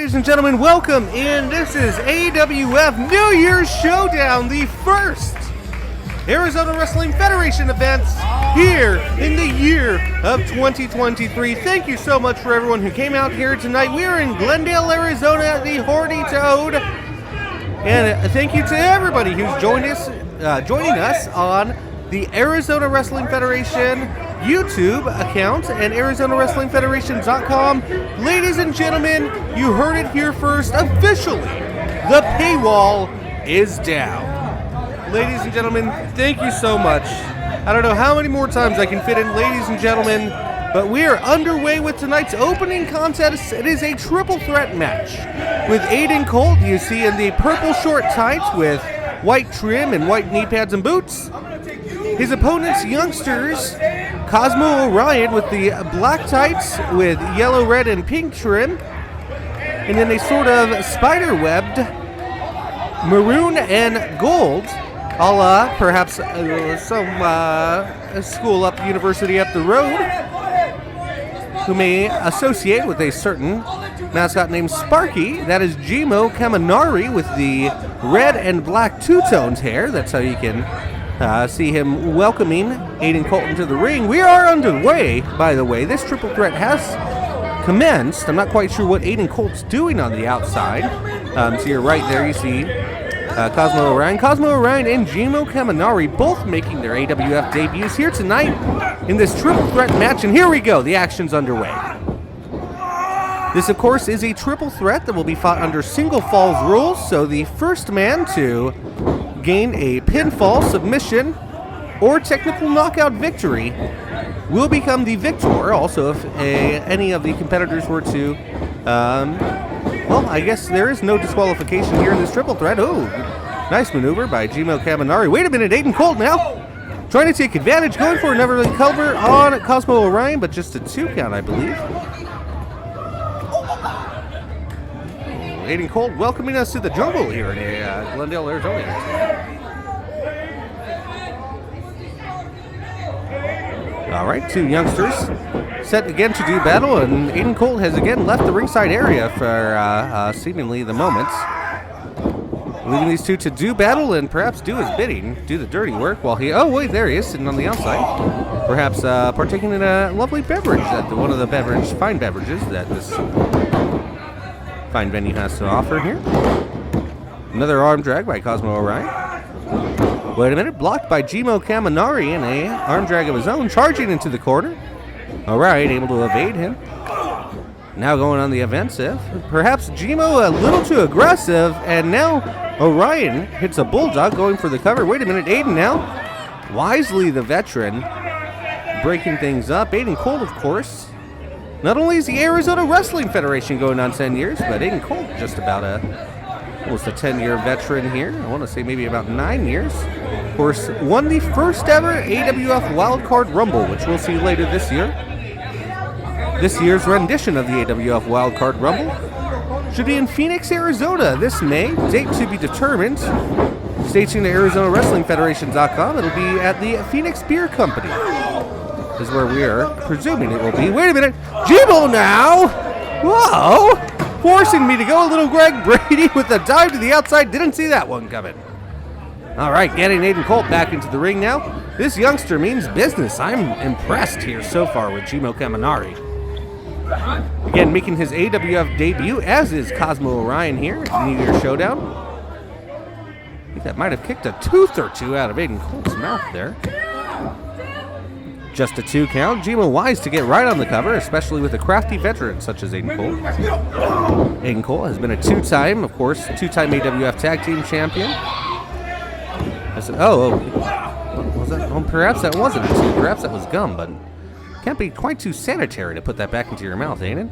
ladies and gentlemen, welcome in. This is AWF New Year's Showdown, the first Arizona Wrestling Federation events here in the year of 2023. Thank you so much for everyone who came out here tonight. We are in Glendale, Arizona at the Horny Toad. And thank you to everybody who's joining us on the Arizona Wrestling Federation YouTube account and ArizonaWrestlingFederation.com. Ladies and gentlemen, you heard it here first. Officially, the paywall is down. Ladies and gentlemen, thank you so much. I don't know how many more times I can fit in, ladies and gentlemen, but we are underway with tonight's opening contest. It is a triple threat match with Aydan Colt, you see, in the purple short tights with white trim and white knee pads and boots. His opponent's youngsters, Cosmo Orion with the black tights with yellow, red, and pink trim, and then a sort of spider-webbed maroon and gold, a la perhaps some school up university up the road who may associate with a certain mascot named Sparky. That is Gmo Kaminari with the red and black two-toned hair. That's how you can see him welcoming Aydan Colt into the ring. We are underway, by the way. This triple threat has commenced. I'm not quite sure what Aydan Colt's doing on the outside. To your right there, you see Cosmo Orion. Cosmo Orion and Gmo Kaminari both making their AWF debuts here tonight in this triple threat match. And here we go. The action's underway. This, of course, is a triple threat that will be fought under single falls rules. So the first man to gain a pinfall, submission, or technical knockout victory will become the victor. Also, if any of the competitors were to, well, I guess there is no disqualification here in this triple threat. Oh, nice maneuver by Gmo Kaminari. Wait a minute, Aydan Colt now trying to take advantage, going for another cover on Cosmo Orion, but just a 2 count, I believe. Aydan Colt welcoming us to the jungle here in Glendale, Arizona. All right, two youngsters set again to do battle, and Aydan Colt has again left the ringside area for seemingly the moment, leaving these two to do battle and perhaps do his bidding, do the dirty work while he, oh wait, there he is sitting on the outside, perhaps partaking in a lovely beverage, one of the fine beverages that this fine venue has to offer here. Another arm drag by Cosmo Orion. Wait a minute, blocked by Gmo Kaminari in a arm drag of his own, charging into the corner. Orion able to evade him. Now going on the offensive. Perhaps Gmo a little too aggressive, and now Orion hits a bulldog going for the cover. Wait a minute, Aydan now, wisely the veteran, breaking things up. Aydan Colt, of course. Not only is the Arizona Wrestling Federation going on 10 years, but Aydan Colt just about almost a 10-year veteran here. I want to say maybe about 9 years. Of course, won the first ever AWF Wildcard Rumble, which we'll see later this year. This year's rendition of the AWF Wildcard Rumble should be in Phoenix, Arizona this May. Date to be determined. Stay tuned to ArizonaWrestlingFederation.com. It'll be at the Phoenix Beer Company. Is where we are presuming it will be. Wait a minute. Gmo now! Whoa! Forcing me to go a little Greg Brady with a dive to the outside. Didn't see that one coming. All right, getting Aydan Colt back into the ring now. This youngster means business. I'm impressed here so far with Gmo Kaminari. Again, making his AWF debut, as is Cosmo Orion here at New Year's Showdown. I think that might have kicked a tooth or two out of Aydan Colt's mouth there. Just a 2 count. Gmo wise to get right on the cover, especially with a crafty veteran such as Aydan Colt. Aydan Colt has been a two-time AWF Tag Team Champion. Was that? Well, perhaps that wasn't a 2. Perhaps that was gum, but can't be quite too sanitary to put that back into your mouth, ain't it?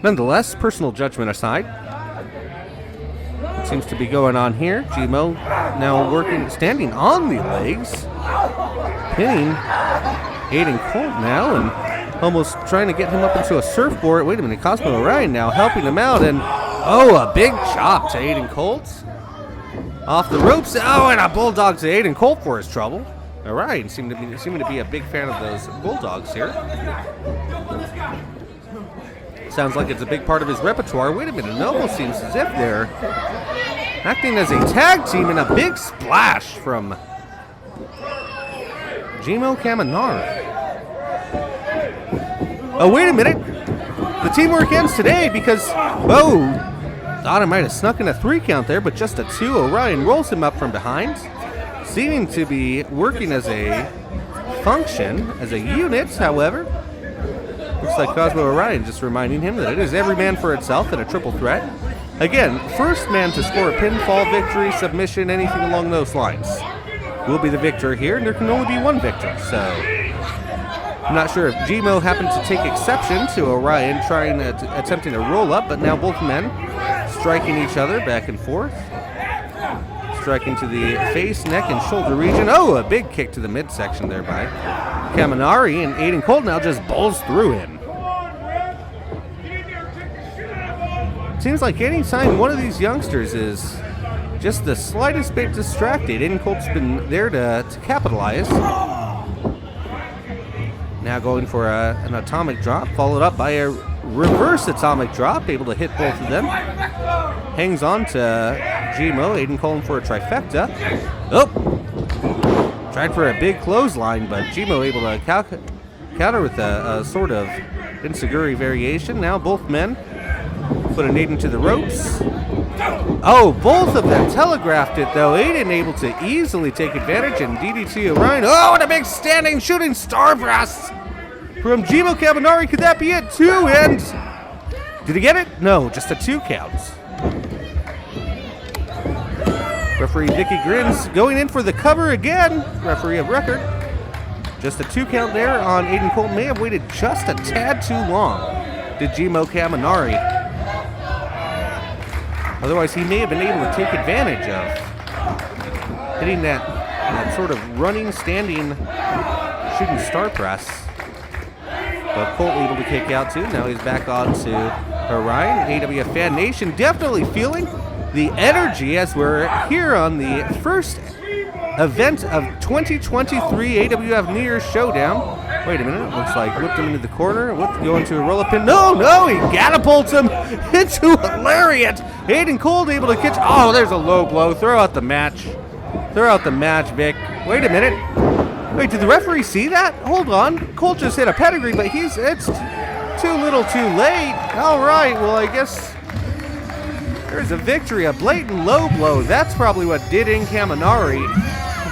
Nonetheless, personal judgment aside, what seems to be going on here? Gmo now standing on the legs, pinning Aydan Colt now, and almost trying to get him up into a surfboard. Wait a minute, Cosmo Orion now helping him out, and a big chop to Aydan Colt. Off the ropes, and a bulldog to Aydan Colt for his trouble. Orion seeming to be a big fan of those bulldogs here. Sounds like it's a big part of his repertoire. Wait a minute, it almost seems as if they're acting as a tag team in a big splash from Gmo Kaminari. Oh, wait a minute. The teamwork ends today because, whoa, thought I might have snuck in a 3 count there, but just a 2. Orion rolls him up from behind, seeming to be working as a function, as a unit, however. Looks like Cosmo Orion just reminding him that it is every man for itself in a triple threat. Again, first man to score a pinfall, victory, submission, anything along those lines will be the victor here, and there can only be one victor, so I'm not sure if Gmo happened to take exception to Orion attempting to roll up, but now both men striking each other back and forth. Striking to the face, neck, and shoulder region. Oh, a big kick to the midsection there by Kaminari, and Aydan Colt now just bowls through him. Seems like any time one of these youngsters is just the slightest bit distracted, Aydan Colt's been there to capitalize. Now going for an atomic drop, followed up by a reverse atomic drop, able to hit both of them. Hangs on to Gmo, Aydan Colt for a trifecta. Oh! Tried for a big clothesline, but Gmo able to counter with a sort of Inseguri variation. Now both men put an Aydan to the ropes. Oh, both of them telegraphed it, though. Aydan able to easily take advantage, and DDT Orion. Oh, and a big standing shooting star press from Gmo Kaminari. Could that be it? 2, and did he get it? No, just a 2 count. Referee Vicky Grins going in for the cover again. Referee of record. Just a 2 count there on Aydan Colt. May have waited just a tad too long, did Gmo Kaminari. Otherwise, he may have been able to take advantage of hitting that sort of running, standing, shooting star press. But Colt able to kick out too. Now he's back on to Orion. AWF Fan Nation definitely feeling the energy as we're here on the first event of 2023 AWF New Year's Showdown. Wait a minute, looks like whipped him into the corner, going to a roll-up pin. No, he catapults him into a lariat. Aydan Colt able to catch, oh, there's a low blow. Throw out the match, Vic. Wait a minute. Wait, did the referee see that? Hold on, Colt just hit a pedigree, but it's too little too late. All right, well, I guess there's a victory, a blatant low blow. That's probably what did in Kaminari.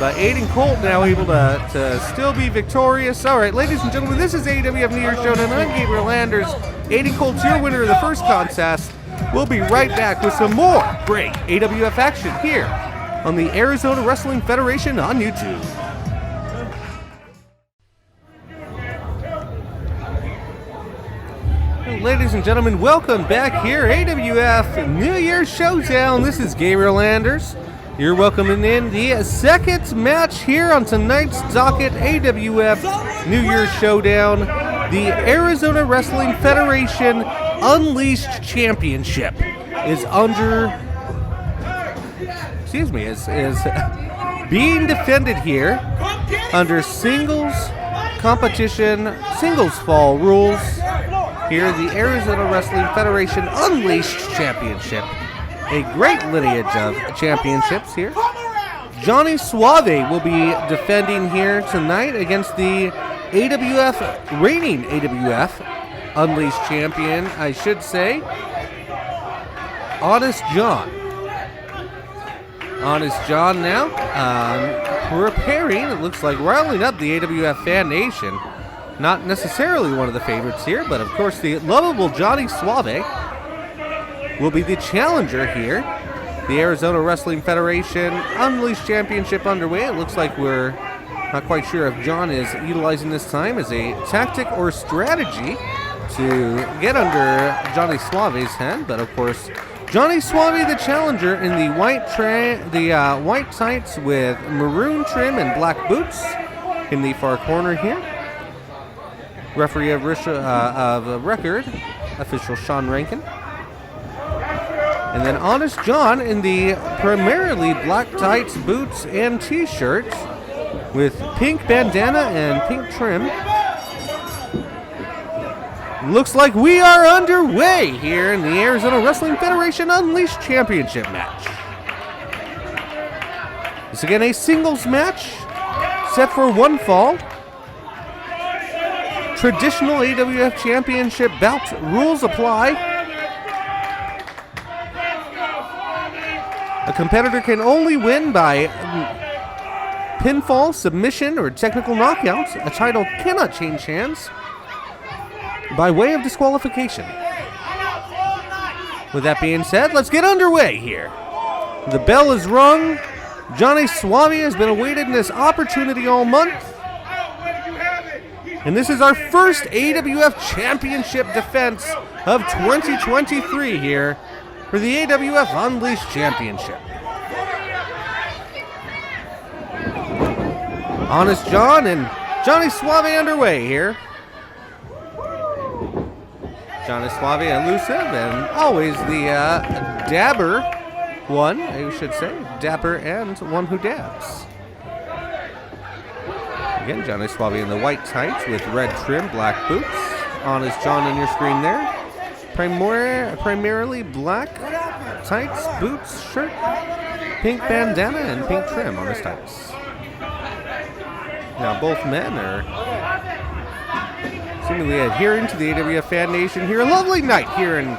But Aydan Colt now able to still be victorious. All right, ladies and gentlemen, this is AWF New Year's Showdown. I'm Gabriel Landers. Aydan Colt's your winner of the first contest. We'll be right back with some more great AWF action here on the Arizona Wrestling Federation on YouTube. Ladies and gentlemen, welcome back here. AWF New Year's Showdown. This is Gabriel Landers. You're welcoming in the second match here on tonight's docket, AWF New Year's Showdown, the Arizona Wrestling Federation Unleashed Championship is being defended here under singles competition, singles fall rules. Here, the Arizona Wrestling Federation Unleashed Championship. A great lineage of championships here. Johnny Saovi will be defending here tonight against the reigning AWF Unleashed champion, I should say, Honest John. Honest John now preparing, it looks like, riling up the AWF Fan Nation. Not necessarily one of the favorites here, but of course the lovable Johnny Saovi will be the challenger here. The Arizona Wrestling Federation Unleashed Championship underway. It looks like we're not quite sure if John is utilizing this time as a tactic or strategy to get under Johnny Saovi's head, but of course Johnny Saovi, the challenger, in the white tights with maroon trim and black boots in the far corner here. Referee of record, official Sean Rankin. And then Honest John in the primarily black tights, boots, and t-shirt with pink bandana and pink trim. Looks like we are underway here in the Arizona Wrestling Federation Unleashed Championship match. It's again a singles match set for one fall. Traditional AWF Championship bout rules apply. A competitor can only win by pinfall, submission, or technical knockouts. A title cannot change hands by way of disqualification. With that being said, let's get underway here. The bell is rung. Johnny Saovi has been awaiting this opportunity all month. And this is our first AWF Championship defense of 2023 here for the AWF Unleashed Championship. Honest John and Johnny Saovi underway here. Johnny Saovi elusive and always the dabber one, I should say. Dapper and one who dabs. Again, Johnny Saovi in the white tights with red trim, black boots. Honest John on your screen there. Primarily black tights, boots, shirt, pink bandana, and pink trim on his tights. Now both men are seemingly adhering to the AWF Fan Nation here. A lovely night here in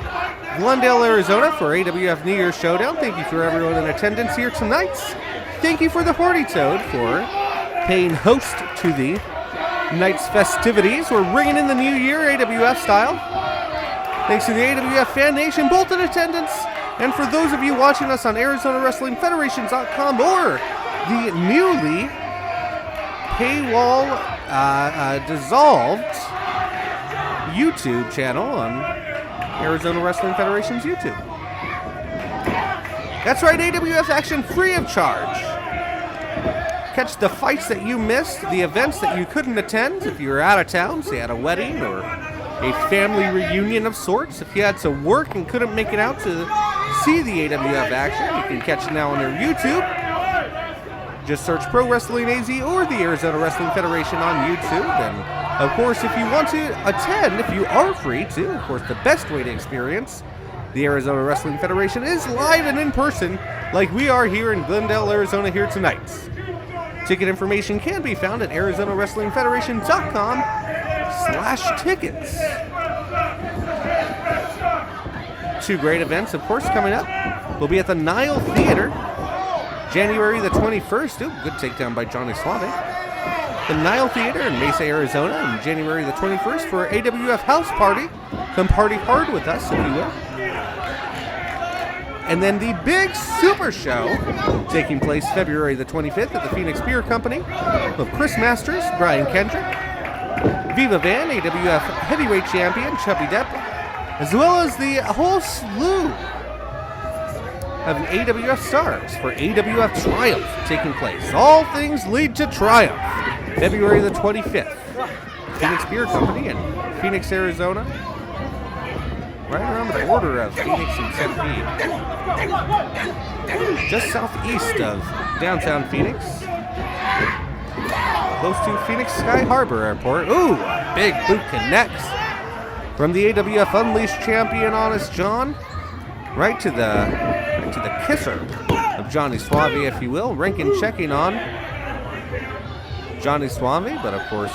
Glendale, Arizona for AWF New Year's Showdown. Thank you for everyone in attendance here tonight. Thank you for the Horty Toad for paying host to the night's festivities. We're ringing in the new year AWF style. Thanks to the AWF Fan Nation, both in attendance, and for those of you watching us on ArizonaWrestlingFederation.com or the newly paywall dissolved YouTube channel on Arizona Wrestling Federation's YouTube. That's right, AWF action free of charge. Catch the fights that you missed, the events that you couldn't attend if you were out of town, say at a wedding or a family reunion of sorts. If you had to work and couldn't make it out to see the AWF action, you can catch it now on their YouTube. Just search Pro Wrestling AZ or the Arizona Wrestling Federation on YouTube. And of course, if you want to attend, if you are free to, of course, the best way to experience the Arizona Wrestling Federation is live and in person, like we are here in Glendale, Arizona here tonight. Ticket information can be found at ArizonaWrestlingFederation.com/tickets. Two great events, of course, coming up. We'll be at the Nile Theater, January the 21st. Ooh, good takedown by Johnny Saovi. The Nile Theater in Mesa, Arizona, on January the 21st for AWF House Party. Come party hard with us, if you will. And then the big Super Show taking place February the 25th at the Phoenix Beer Company with Chris Masters, Brian Kendrick, Viva Van, AWF Heavyweight Champion Chubby Depp, as well as the whole slew of AWF stars for AWF Triumph taking place. All things lead to Triumph. February the 25th. Phoenix Beer Company in Phoenix, Arizona. Right around the border of Phoenix and Tempe. Just southeast of downtown Phoenix. Close to Phoenix Sky Harbor Airport. Ooh, big boot connects from the AWF Unleashed champion, Honest John. Right to the kisser of Johnny Saovi, if you will. Ranking checking on Johnny Saovi, but of course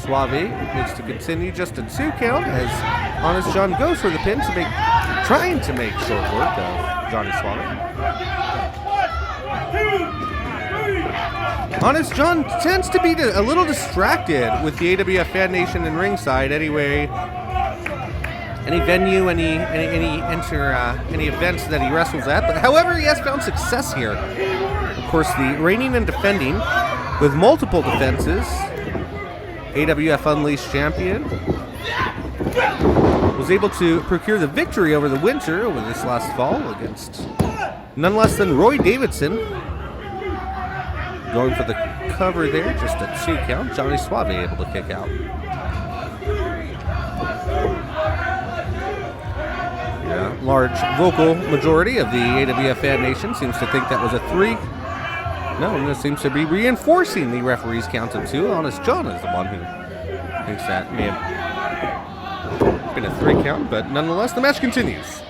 Saovi needs to continue just a 2 count as Honest John goes for the pin trying to make short work of Johnny Saovi. Honest John tends to be a little distracted with the AWF Fan Nation and ringside anyway. Any venue, any events that he wrestles at. But however, he has found success here. Of course, the reigning and defending with multiple defenses AWF Unleashed champion was able to procure the victory over the winter over this last fall against none less than Roy Davidson. Going for the cover there, just a 2 count. Johnny Saovi able to kick out. Yeah, large vocal majority of the AWF Fan Nation seems to think that was a 3. No, it seems to be reinforcing the referee's count of 2. Honest John is the one who thinks that may have Been a 3 count, but nonetheless, the match continues.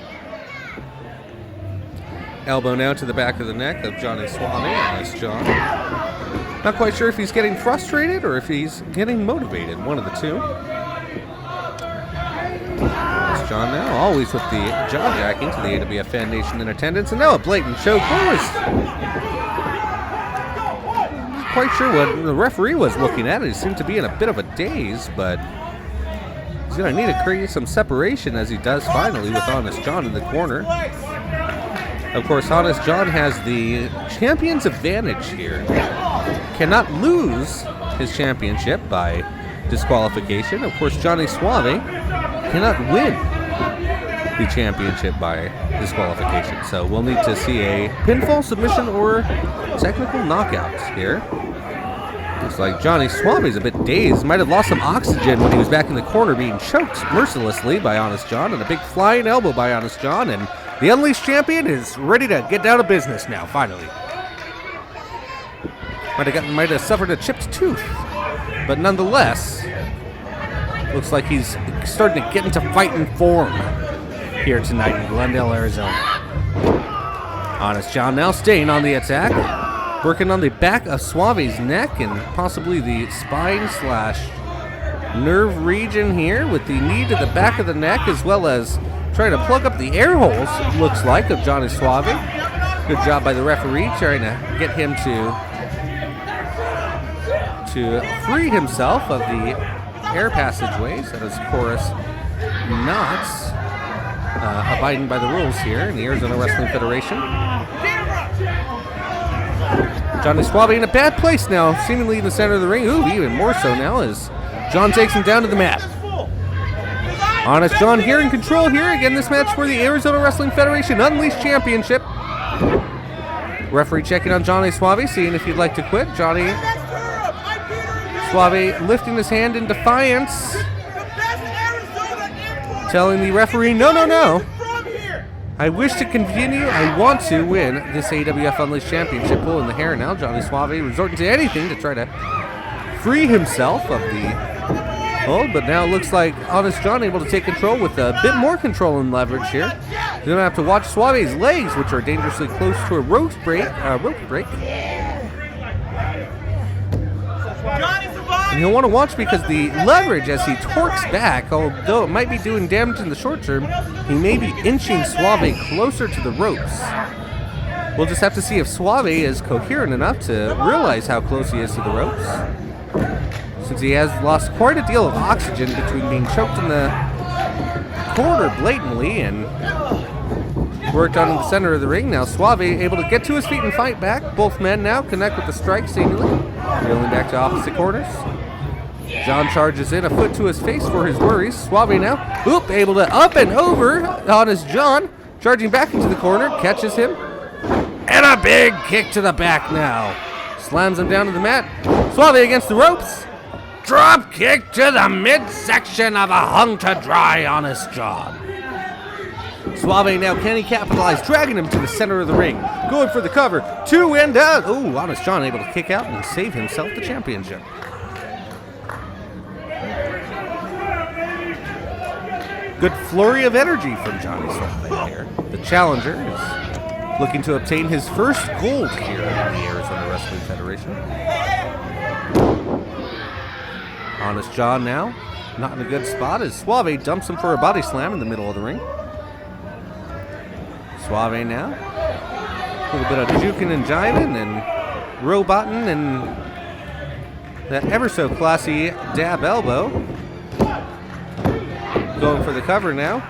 Elbow now to the back of the neck of Johnny Suave. Nice John. Not quite sure if he's getting frustrated or if he's getting motivated. One of the two. Nice John now, always with the jaw jacking to the AWF fan nation in attendance. And now a blatant choke. Quite sure what the referee was looking at. He seemed to be in a bit of a daze, but he's going to need to create some separation as he does finally with Honest John in the corner. Of course, Honest John has the champion's advantage here. Cannot lose his championship by disqualification. Of course, Johnny Suave cannot win the championship by disqualification. So we'll need to see a pinfall, submission, or technical knockout here. Looks like Johnny Suave is a bit dazed. Might have lost some oxygen when he was back in the corner being choked mercilessly by Honest John, and a big flying elbow by Honest John, and the Unleashed Champion is ready to get down to business now, finally. Might have suffered a chipped tooth, but nonetheless, looks like he's starting to get into fighting form here tonight in Glendale, Arizona. Honest John now staying on the attack, working on the back of Suave's neck and possibly the spine / nerve region here with the knee to the back of the neck, as well as trying to plug up the air holes, it looks like, of Johnny Suave. Good job by the referee trying to get him to free himself of the air passageways. That is, of course, not abiding by the rules here in the Arizona Wrestling Federation. Johnny Suave in a bad place now, seemingly in the center of the ring. Ooh, even more so now as John takes him down to the mat. Honest John here in control here. Again, this match for the Arizona Wrestling Federation Unleashed Championship. Referee checking on Johnny Suave, seeing if he'd like to quit. Johnny Suave lifting his hand in defiance, telling the referee, no, no, no. I wish to continue. I want to win this AWF Unleashed Championship. Pulling the hair now. Johnny Suave resorting to anything to try to free himself of the hold, but now it looks like Honest John able to take control with a bit more control and leverage here. He's going to have to watch Suave's legs, which are dangerously close to a rope break. And he'll want to watch because the leverage as he torques back, although it might be doing damage in the short term, he may be inching Suave closer to the ropes. We'll just have to see if Suave is coherent enough to realize how close he is to the ropes, since he has lost quite a deal of oxygen between being choked in the corner blatantly and worked on in the center of the ring. Now Suave able to get to his feet and fight back. Both men now connect with the strike seemingly. Reeling back to opposite corners. John charges in, a foot to his face for his worries. Suave now, able to up and over Honest John. Charging back into the corner, catches him. And a big kick to the back now. Slams him down to the mat. Suave against the ropes. Drop kick to the midsection of a hung to dry Honest John. Suave now, can he capitalize? Dragging him to the center of the ring. Going for the cover. 2 and out. Ooh, Honest John able to kick out and save himself the championship. Good flurry of energy from Johnny Suave here. The challenger is looking to obtain his first gold here in the Arizona Wrestling Federation. Honest John now, not in a good spot as Suave dumps him for a body slam in the middle of the ring. Suave now, a little bit of juking and jiving and roboting and that ever so classy dab elbow. Going for the cover now.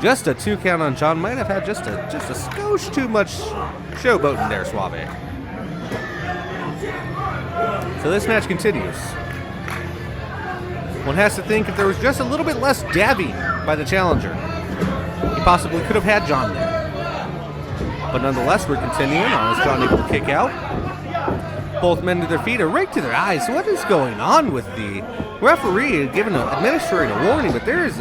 Just a 2 count on John. Might have had just a skosh too much showboating there, Suave. So this match continues. One has to think if there was just a little bit less dabbing by the challenger, he possibly could have had John there. But nonetheless, we're continuing. Honest John able to kick out. Both men to their feet are right to their eyes. What is going on with the referee? Giving an administrator a warning, but there is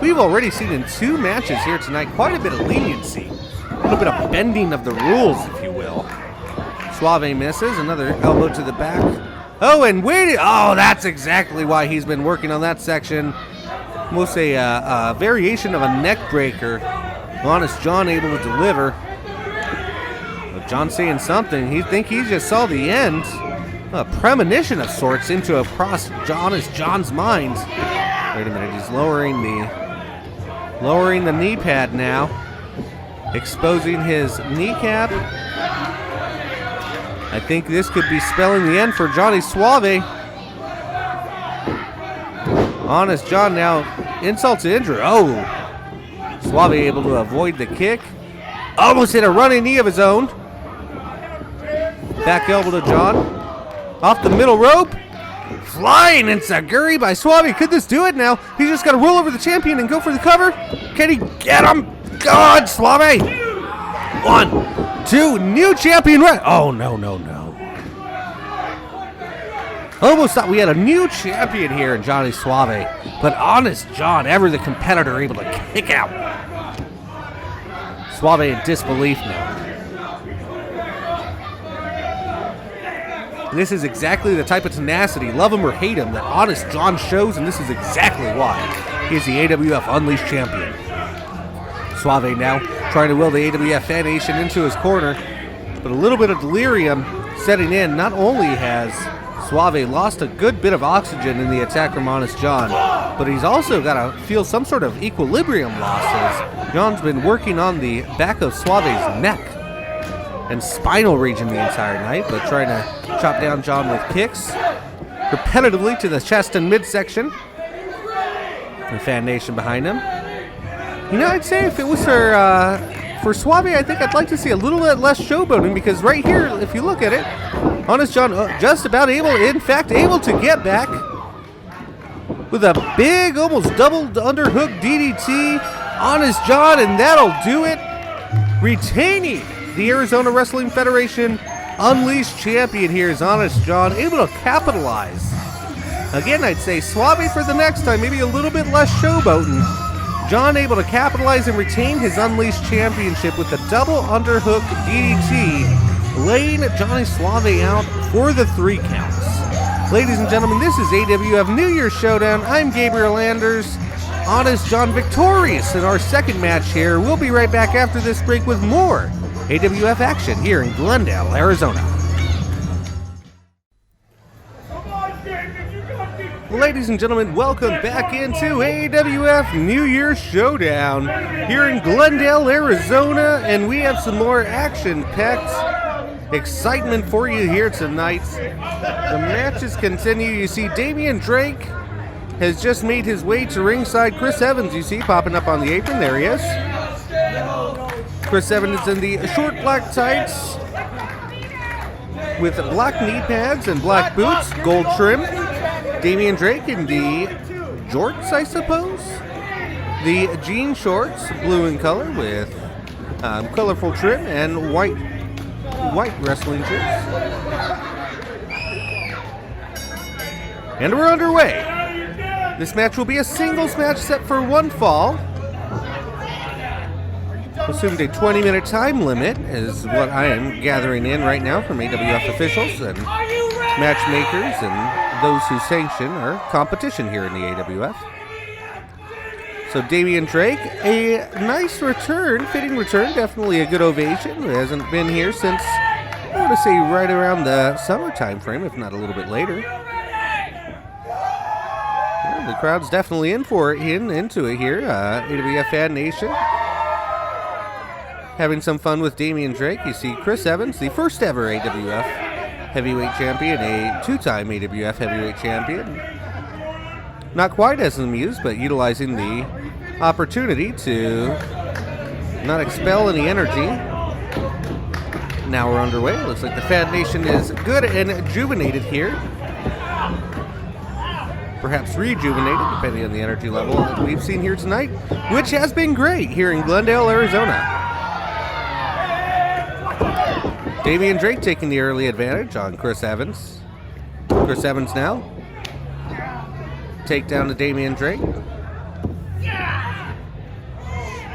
we've already seen in 2 matches here tonight quite a bit of leniency. A little bit of bending of the rules, if you will. Suave misses. Another elbow to the back. Oh, and wait. Oh, that's exactly why he's been working on that section. almost a variation of a neck breaker. Honest John able to deliver. But John saying something. He just saw the end. A premonition of sorts into across Honest John's mind. Wait a minute, he's lowering the knee pad now. Exposing his kneecap. I think this could be spelling the end for Johnny Saovi. Honest John now insult to injury. Oh, Saovi able to avoid the kick. Almost hit a running knee of his own. Back elbow to John. Off the middle rope. Flying enziguri by Saovi. Could this do it now? He's just got to roll over the champion and go for the cover. Can he get him? God, Saovi. 1, 2, new champion. Oh, no. Almost thought we had a new champion here in Johnny Saovi. But Honest John, ever the competitor, able to kick out. Saovi in disbelief now. This is exactly the type of tenacity, love him or hate him, that Honest John shows, and this is exactly why he is the AWF Unleashed champion. Saovi now trying to will the AWF fan nation into his corner, but a little bit of delirium setting in. Not only has Saovi lost a good bit of oxygen in the attack from Honest John, but he's also got to feel some sort of equilibrium losses. John's been working on the back of Suave's neck and spinal region the entire night, but trying to chop down John with kicks repetitively to the chest and midsection. The fan nation behind him. You know, I'd say if it was for Saovi, I think I'd like to see a little bit less showboating, because right here, if you look at it, Honest John just about able to get back with a big, almost double underhook DDT. Honest John, and that'll do it. Retaining the Arizona Wrestling Federation Unleashed champion here is Honest John, able to capitalize. Again, I'd say Saovi for the next time, maybe a little bit less showboating. John able to capitalize and retain his Unleashed championship with the double underhook DDT, laying Johnny Saovi out for the 3 counts. Ladies and gentlemen, this is AWF New Year's Showdown. I'm Gabriel Anders. Honest John victorious in our second match here. We'll be right back after this break with more AWF action here in Glendale, Arizona. Ladies and gentlemen, welcome back into AWF New Year's Showdown here in Glendale, Arizona, and we have some more action-packed excitement for you here tonight. The matches continue. You see Damian Drake has just made his way to ringside. Chris Evans, you see, popping up on the apron. There he is. Chris Evans is in the short black tights with black knee pads and black boots, gold trim. Damian Drake in the jorts, I suppose. The jean shorts, blue in color with colorful trim and white wrestling shirts. And we're underway. This match will be a singles match set for 1 fall. Assumed a 20-minute time limit is what I am gathering in right now from AWF officials and matchmakers and those who sanction our competition here in the AWF. So Damian Drake, a nice return, fitting return, definitely a good ovation. He hasn't been here since, I want to say, right around the summer time frame, if not a little bit later. Well, the crowd's definitely into it here. AWF Fan Nation having some fun with Damian Drake. You see Chris Evans, the first ever AWF heavyweight champion, a 2-time AWF heavyweight champion. Not quite as amused, but utilizing the opportunity to not expel any energy. Now we're underway. Looks like the Fan Nation is good and rejuvenated here. Perhaps rejuvenated, depending on the energy level that we've seen here tonight, which has been great here in Glendale, Arizona. Damian Drake taking the early advantage on Chris Evans. Chris Evans now. Takedown to Damian Drake.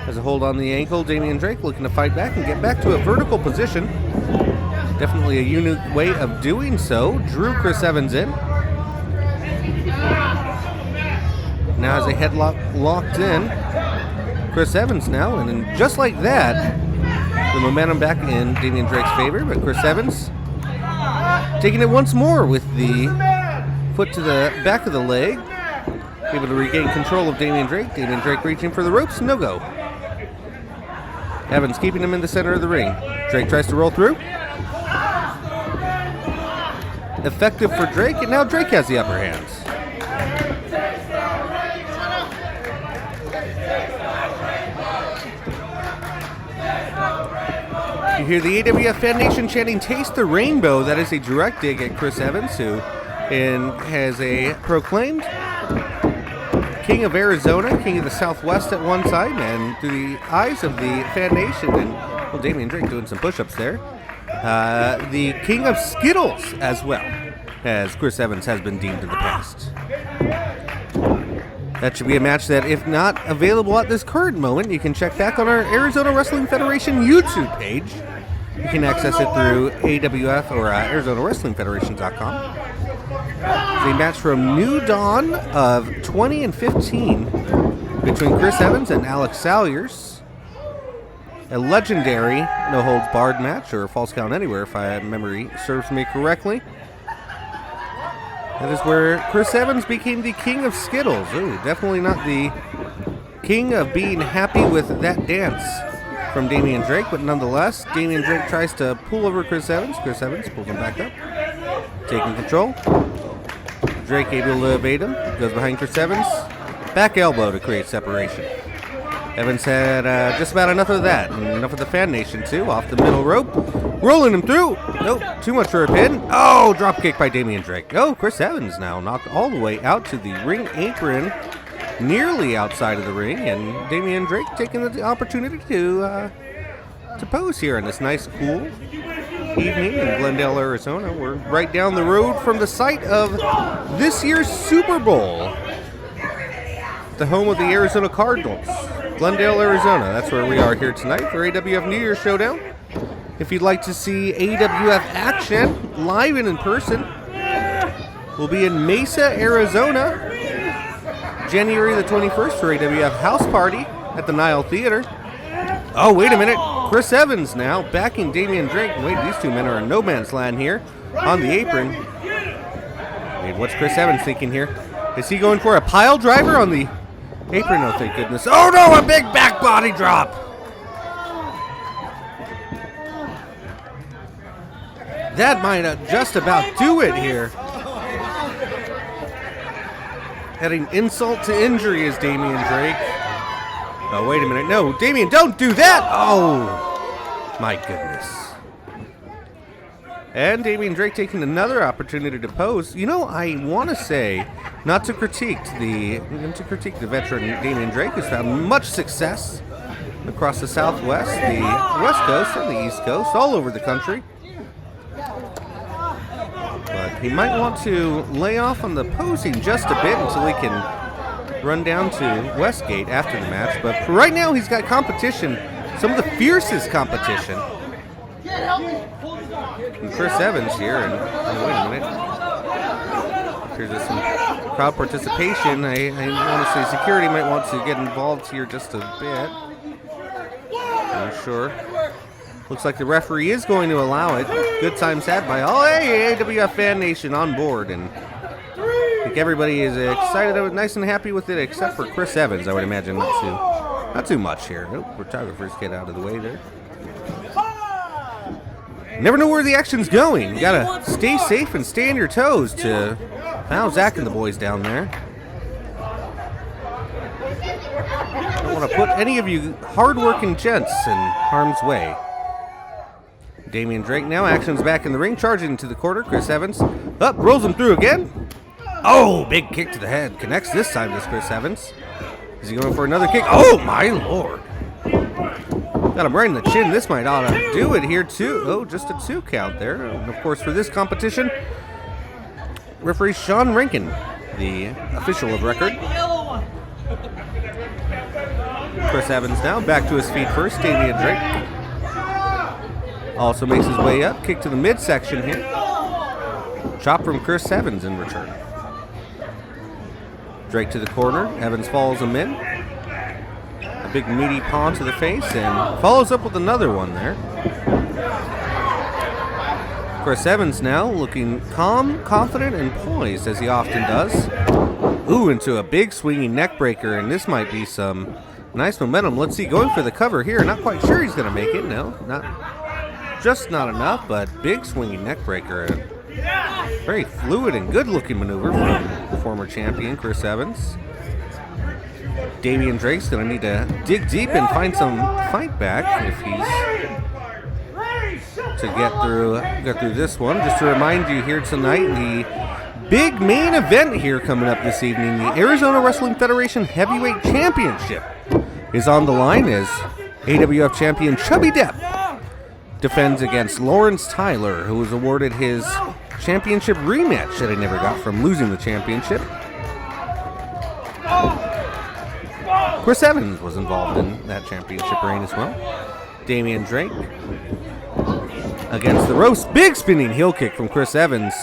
Has a hold on the ankle. Damian Drake looking to fight back and get back to a vertical position. Definitely a unique way of doing so. Drew Chris Evans in. now has a headlock locked in. Chris Evans now, and then just like that, the momentum back in Damian Drake's favor, but Chris Evans taking it once more with the foot to the back of the leg, able to regain control of Damian Drake. Damian Drake reaching for the ropes, no go. Evans keeping him in the center of the ring. Drake tries to roll through. Effective for Drake, and now Drake has the upper hands. You hear the AWF Fan Nation chanting, "Taste the Rainbow." That is a direct dig at Chris Evans, who has a proclaimed King of Arizona, King of the Southwest at one side, and through the eyes of the Fan Nation, and well, Damian Drake doing some push-ups there, the King of Skittles as well, as Chris Evans has been deemed in the past. That should be a match that, if not available at this current moment, you can check back on our Arizona Wrestling Federation YouTube page. You can access it through AWF or ArizonaWrestlingFederation.com. It's a match from New Dawn of 20 and 15 between Chris Evans and Alex Salyers. A legendary no-holds-barred match, or false count anywhere, if my memory serves me correctly. That is where Chris Evans became the King of Skittles. Ooh, definitely not the king of being happy with that dance from Damian Drake, but nonetheless, Damian Drake tries to pull over Chris Evans. Chris Evans pulls him back up, taking control. Drake able to evade him, goes behind Chris Evans. Back elbow to create separation. Evans had just about enough of that, and enough of the Fan Nation too, off the middle rope. Rolling him through. Nope, too much for a pin. Oh, drop kick by Damian Drake. Oh, Chris Evans now knocked all the way out to the ring apron, nearly outside of the ring, and Damian Drake taking the opportunity to pose here on this nice, cool evening in Glendale, Arizona. We're right down the road from the site of this year's Super Bowl, the home of the Arizona Cardinals. Glendale, Arizona. That's where we are here tonight for AWF New Year's Showdown. If you'd like to see AWF action live and in person, we'll be in Mesa, Arizona, January the 21st for AWF House Party at the Nile Theater. Oh, wait a minute. Chris Evans now backing Damian Drake. Wait, these two men are in no man's land here on the apron. Wait, what's Chris Evans thinking here? Is he going for a pile driver on the apron? Oh, thank goodness. Oh, no, a big back body drop. That might just about do it here. Adding insult to injury is Damian Drake. Oh, wait a minute. No, Damian, don't do that. Oh, my goodness. And Damian Drake taking another opportunity to pose. You know, I want to say, not to critique the veteran Damian Drake, who's found much success across the Southwest, the West Coast, and the East Coast, all over the country. But he might want to lay off on the posing just a bit until he can run down to Westgate after the match. But for right now, he's got competition, some of the fiercest competition. And Chris Evans here, and oh, wait a minute. Here's just some crowd participation. I want to say security might want to get involved here just a bit. I'm sure. Looks like the referee is going to allow it. Good times had by all AWF Fan Nation on board, and I think everybody is excited, nice and happy with it, except for Chris Evans. I would imagine not too much here. Oh, photographers get out of the way there. Never know where the action's going. You gotta stay safe and stay on your toes to foul Zach and the boys down there. I don't want to put any of you hard-working gents in harm's way. Damian Drake now, action's back in the ring, charging to the quarter. Chris Evans up, rolls him through again. Oh, big kick to the head. Connects this time, this Chris Evans. Is he going for another kick? Oh, my Lord. Got him right in the chin. This might ought to do it here, too. Oh, just a 2 count there. And, of course, for this competition, referee Sean Rankin, the official of record. Chris Evans now, back to his feet first. Damian Drake also makes his way up. Kick to the midsection here. Chop from Chris Evans in return. Drake to the corner. Evans follows him in. A big meaty paw to the face and follows up with another one there. Chris Evans now looking calm, confident, and poised as he often does. Ooh, into a big swinging neck breaker, and this might be some nice momentum. Let's see, going for the cover here. Not quite sure he's going to make it. No, just not enough, but big swinging neck breaker. Very fluid and good-looking maneuver from former champion Chris Evans. Damian Drake's going to need to dig deep and find some fight back if he's to get through this one. Just to remind you here tonight, the big main event here coming up this evening, the Arizona Wrestling Federation Heavyweight Championship is on the line as AWF champion Chubby Depp defends against Lawrence Tyler, who was awarded his championship rematch that he never got from losing the championship. Chris Evans was involved in that championship reign as well. Damian Drake against the ropes. Big spinning heel kick from Chris Evans.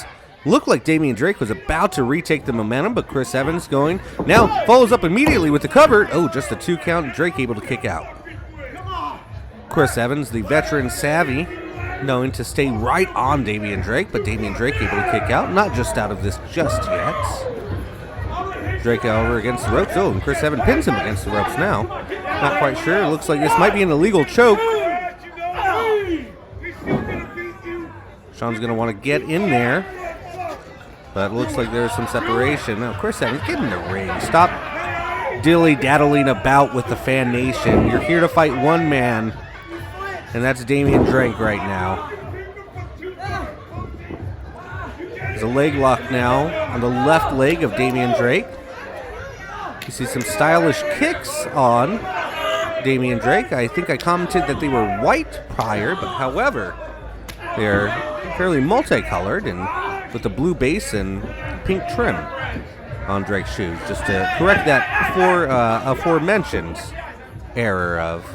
Looked like Damian Drake was about to retake the momentum, but Chris Evans going. Now follows up immediately with the cover. Oh, just a 2 count. Drake able to kick out. Chris Evans, the veteran savvy, knowing to stay right on Damian Drake, but Damian Drake able to kick out. Not just out of this just yet. Drake over against the ropes. Oh, and Chris Evans pins him against the ropes now. Not quite sure. It looks like this might be an illegal choke. Sean's going to want to get in there, but it looks like there's some separation. Now, Chris Evans, get in the ring. Stop dilly-daddling about with the fan nation. You're here to fight one man, and that's Damian Drake right now. There's a leg lock now on the left leg of Damian Drake. You see some stylish kicks on Damian Drake. I think I commented that they were white prior, but however, they're fairly multicolored and with the blue base and pink trim on Drake's shoes. Just to correct that aforementioned error of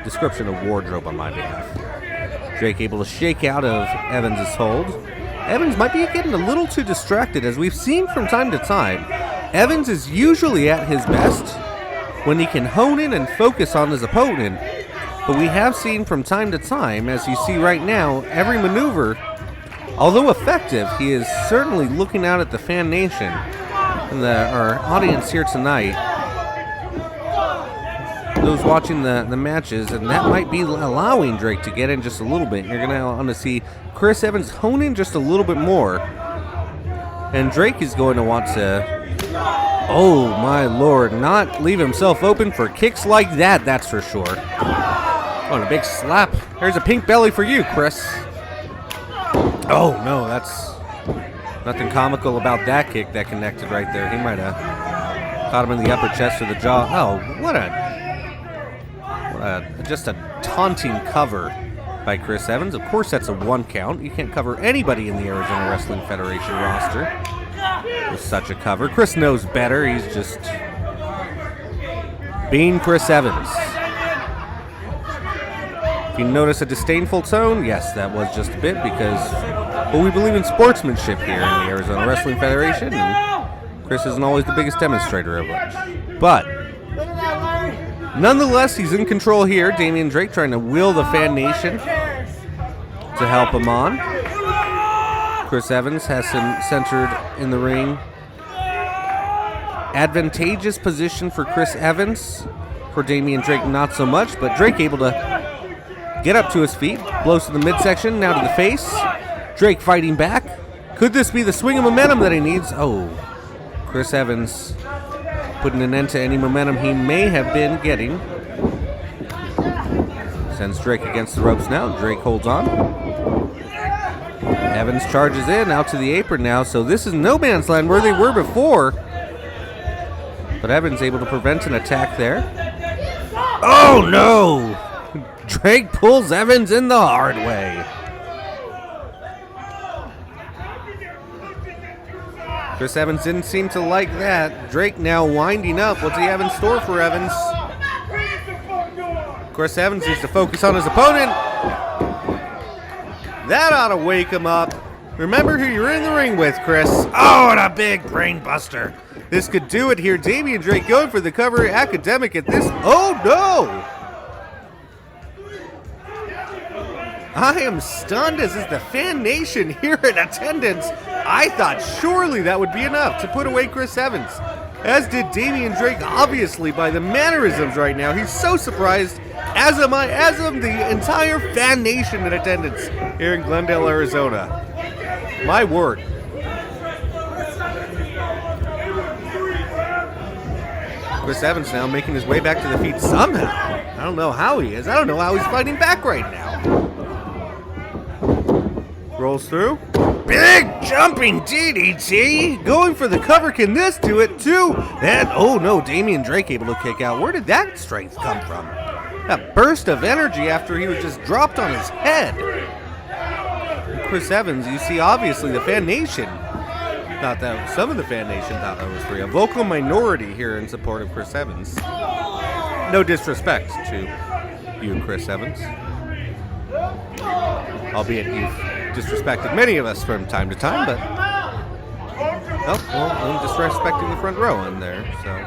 description of wardrobe on my behalf. Drake able to shake out of Evans' hold. Evans might be getting a little too distracted, as we've seen from time to time. Evans is usually at his best when he can hone in and focus on his opponent, but we have seen from time to time, as you see right now, every maneuver, although effective, he is certainly looking out at the fan nation and our audience here tonight, those watching the matches, and that might be allowing Drake to get in just a little bit. You're going to want to see Chris Evans hone in just a little bit more, and Drake is going to want to, oh my lord, not leave himself open for kicks like that, that's for sure. Oh, and a big slap. There's a pink belly for you, Chris. Oh no, that's nothing comical about that kick that connected right there. He might have caught him in the upper chest or the jaw. Oh, what a just a taunting cover by Chris Evans. Of course, that's a 1 count. You can't cover anybody in the Arizona Wrestling Federation roster with such a cover. Chris knows better. He's just being Chris Evans. If you notice a disdainful tone, yes, that was just a bit because, well, we believe in sportsmanship here in the Arizona Wrestling Federation, and Chris isn't always the biggest demonstrator of which. But nonetheless, he's in control here. Damian Drake trying to will the fan nation to help him on. Chris Evans has him centered in the ring. Advantageous position for Chris Evans. For Damian Drake, not so much, but Drake able to get up to his feet, blows to the midsection, now to the face. Drake fighting back. Could this be the swing of momentum that he needs? Oh, Chris Evans putting an end to any momentum he may have been getting. Sends Drake against the ropes now. Drake holds on. Evans charges in, out to the apron now, so this is no man's land where they were before. But Evans able to prevent an attack there. Oh no! Drake pulls Evans in the hard way. Chris Evans didn't seem to like that. Drake now winding up. What's he have in store for Evans? Chris Evans needs to focus on his opponent. That ought to wake him up. Remember who you're in the ring with, Chris. Oh, and a big brain buster This could do it here. Damian Drake going for the cover. Academic at this. Oh, no. I am stunned, as is the fan nation here in attendance. I thought surely that would be enough to put away Chris Evans, as did Damian Drake, obviously, by the mannerisms right now. He's so surprised, as am I, as am the entire fan nation in attendance here in Glendale, Arizona. My word. Chris Evans now making his way back to the feet somehow. I don't know how he is. I don't know how he's fighting back right now. Rolls through. Big jumping DDT. Going for the cover. Can this do it too? And oh no, Damian Drake able to kick out. Where did that strength come from? That burst of energy after he was just dropped on his head. And Chris Evans, you see obviously the fan nation thought that, some of the fan nation thought that was free. A vocal minority here in support of Chris Evans. No disrespect to you, Chris Evans. Albeit you've disrespected many of us from time to time, but oh, well, I'm disrespecting the front row in there, so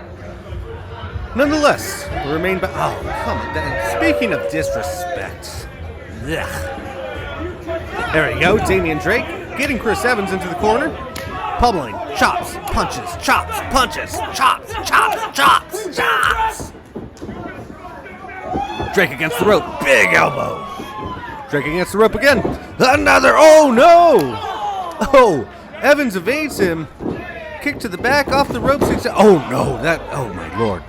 nonetheless, we remain back. Oh, come on. Speaking of disrespect, ugh. There we go. Damian Drake getting Chris Evans into the corner, pummeling, chops, punches, chops, chops, chops. Drake against the rope, big elbow. Drake against the rope again. Another. Oh, no. Oh, Evans evades him. Kick to the back, off the ropes. Oh, no. That. Oh, my Lord.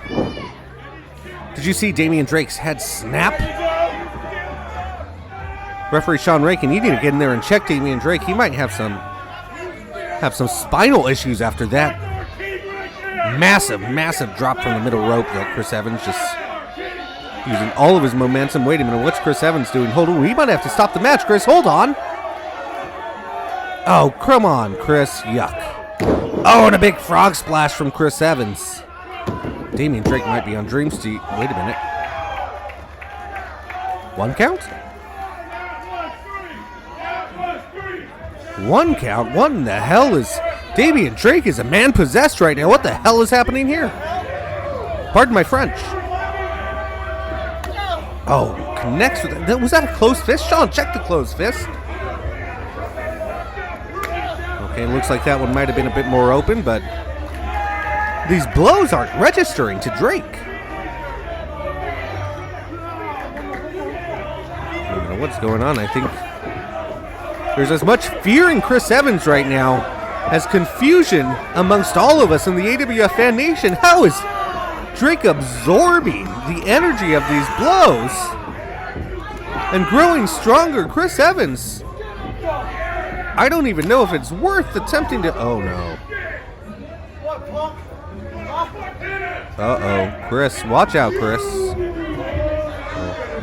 Did you see Damian Drake's head snap? Referee Sean Rankin, you need to get in there and check Damian Drake. He might have some spinal issues after that massive drop from the middle rope that Chris Evans just using all of his momentum. Wait a minute, what's Chris Evans doing? Hold on, we might have to stop the match, Chris. Hold on. Oh, come on, Chris. Yuck. Oh, and a big frog splash from Chris Evans. Damian Drake might be on Dream Street. Wait a minute. 1 count? 1 count? What in the hell is... Damian Drake is a man possessed right now. What the hell is happening here? Pardon my French. Oh, connects with it. Was that a closed fist? Sean, check the closed fist. Okay, looks like that one might have been a bit more open, but these blows aren't registering to Drake. I don't know what's going on. I think there's as much fear in Chris Evans right now as confusion amongst all of us in the AWF fan nation. How is Drake absorbing the energy of these blows and growing stronger? Chris Evans, I don't even know if it's worth attempting to... Oh, no. Uh-oh. Chris, watch out, Chris. I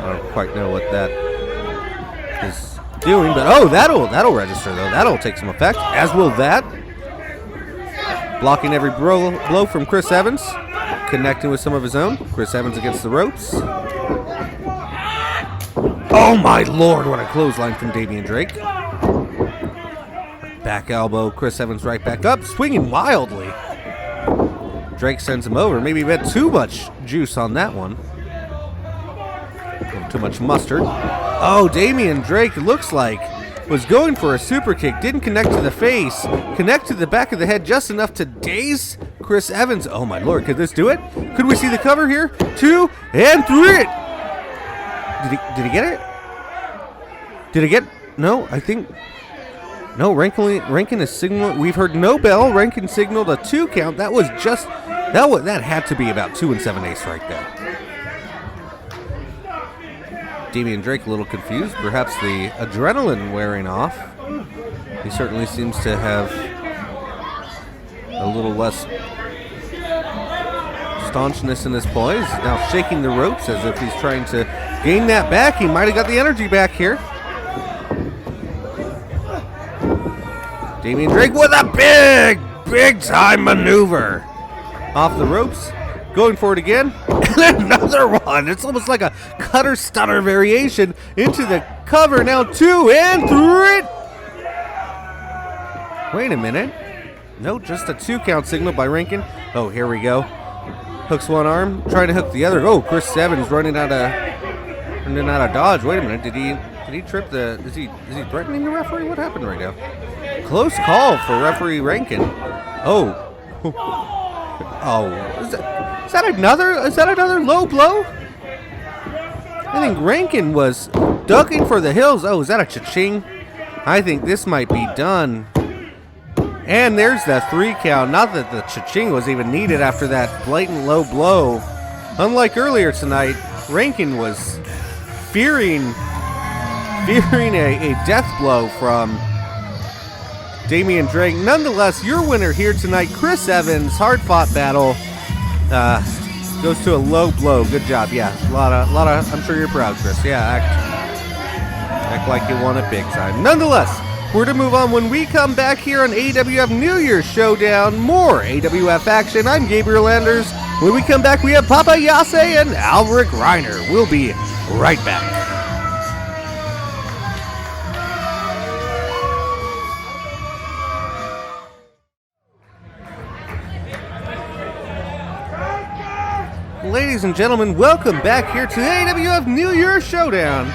don't quite know what that is doing, but oh, that'll register, though. That'll take some effect, as will that. Blocking every blow from Chris Evans. Connecting with some of his own. Chris Evans against the ropes. Oh my Lord, what a clothesline from Damian Drake. Back elbow, Chris Evans right back up, swinging wildly. Drake sends him over. Maybe he had too much juice on that one. Too much mustard. Oh, Damian Drake looks like was going for a super kick. Didn't connect to the face. Connect to the back of the head just enough to daze Chris Evans. Oh my Lord, could this do it? Could we see the cover here? 2 and 3. Did he get it? Did he get... No, I think... No, Rankin is signaling... We've heard no bell. Rankin signaled a 2 count. That was just... That had to be about 2 7/8 right there. Damian Drake a little confused. Perhaps the adrenaline wearing off. He certainly seems to have a little less staunchness in his poise. Now shaking the ropes as if he's trying to gain that back. He might have got the energy back here. Damian Drake with a big time maneuver. Off the ropes. Going for it again. And another one. It's almost like a cutter stunner variation into the cover. Now 2 and 3. Wait a minute. No, just a 2 count signal by Rankin. Oh, here we go. Hooks one arm, trying to hook the other. Oh, Chris Evans running out of dodge. Wait a minute, did he trip the? Is he threatening the referee? What happened right now? Close call for referee Rankin. Oh, oh, is that another low blow? I think Rankin was ducking for the hills. Oh, is that a cha-ching? I think this might be done. And there's the 3 count. Not that the cha-ching was even needed after that blatant low blow. Unlike earlier tonight, Rankin was fearing a death blow from Damian Drake. Nonetheless, your winner here tonight, Chris Evans. Hard-fought battle. Goes to a low blow. Good job. Yeah, a lot of. I'm sure you're proud, Chris. Yeah, act like you won it big time. Nonetheless, we're to move on when we come back here on AWF New Year's Showdown. More AWF action. I'm Gabriel Anders. When we come back, we have Papa Yase and Alvaric Reiner. We'll be right back. Ladies and gentlemen, welcome back here to AWF New Year's Showdown.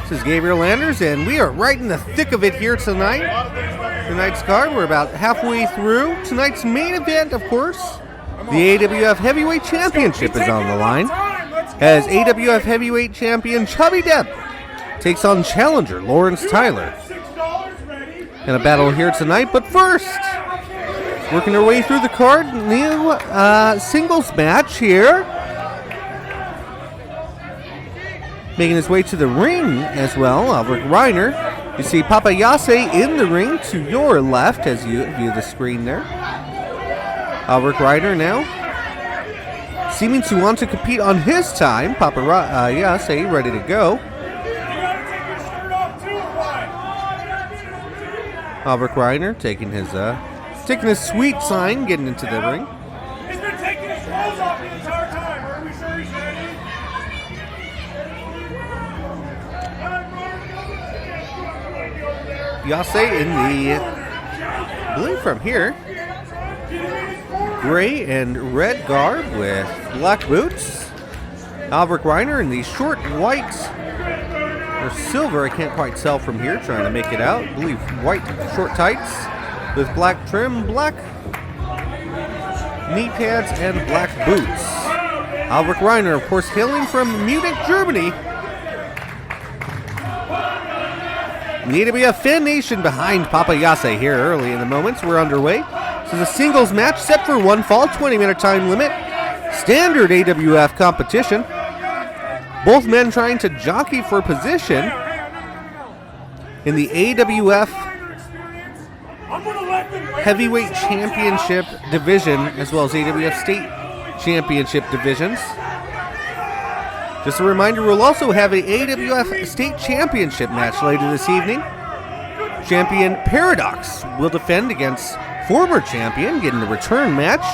This is Gabriel Anders, and we are right in the thick of it here tonight. Tonight's card, we're about halfway through. Tonight's main event, of course, the AWF Heavyweight Championship is on the line, as AWF Heavyweight Champion Chubby Depp takes on challenger Lawrence Tyler in a battle here tonight. But first, working our way through the card, new singles match here. Making his way to the ring as well, Alvaric Reiner. You see Papa Yase in the ring to your left as you view the screen there. Alvaric Reiner now seeming to want to compete on his time. Papa Yase ready to go. Alvaric Reiner taking his sweet sign, getting into the ring. He's been taking his clothes off the entire time. Are we sure he's ready? Yase in the, I believe from here, gray and red garb with black boots. Alvaric Reiner in the short white or silver, I can't quite tell from here, trying to make it out. I believe white short tights with black trim, black knee pads, and black boots. Alvaric Reiner, of course, hailing from Munich, Germany. The AWF Fan Nation behind Papa Yase here early in the moments. We're underway. This is a singles match set for one fall, 20-minute time limit. Standard AWF competition. Both men trying to jockey for position in the AWF Heavyweight Championship division, as well as AWF State Championship divisions. Just a reminder, we'll also have an AWF State Championship match later this evening. Champion Paradox will defend against former champion, getting the return match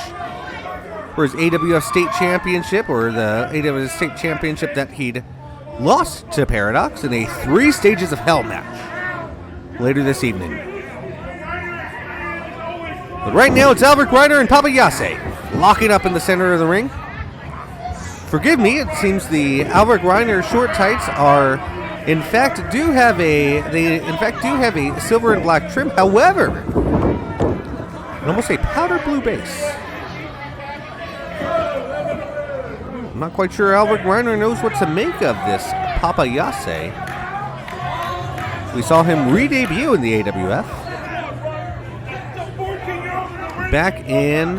for his AWF State Championship, or the AWF State Championship that he'd lost to Paradox in a 3 Stages of Hell match later this evening. But right now, it's Alvaric Reiner and Papa Yase locking up in the center of the ring. Forgive me, it seems the Alvaric Reiner short tights are, in fact, do have a silver and black trim. However, an almost a powder blue base. I'm not quite sure Alvaric Reiner knows what to make of this Papa Yase. We saw him re-debut in the AWF back in,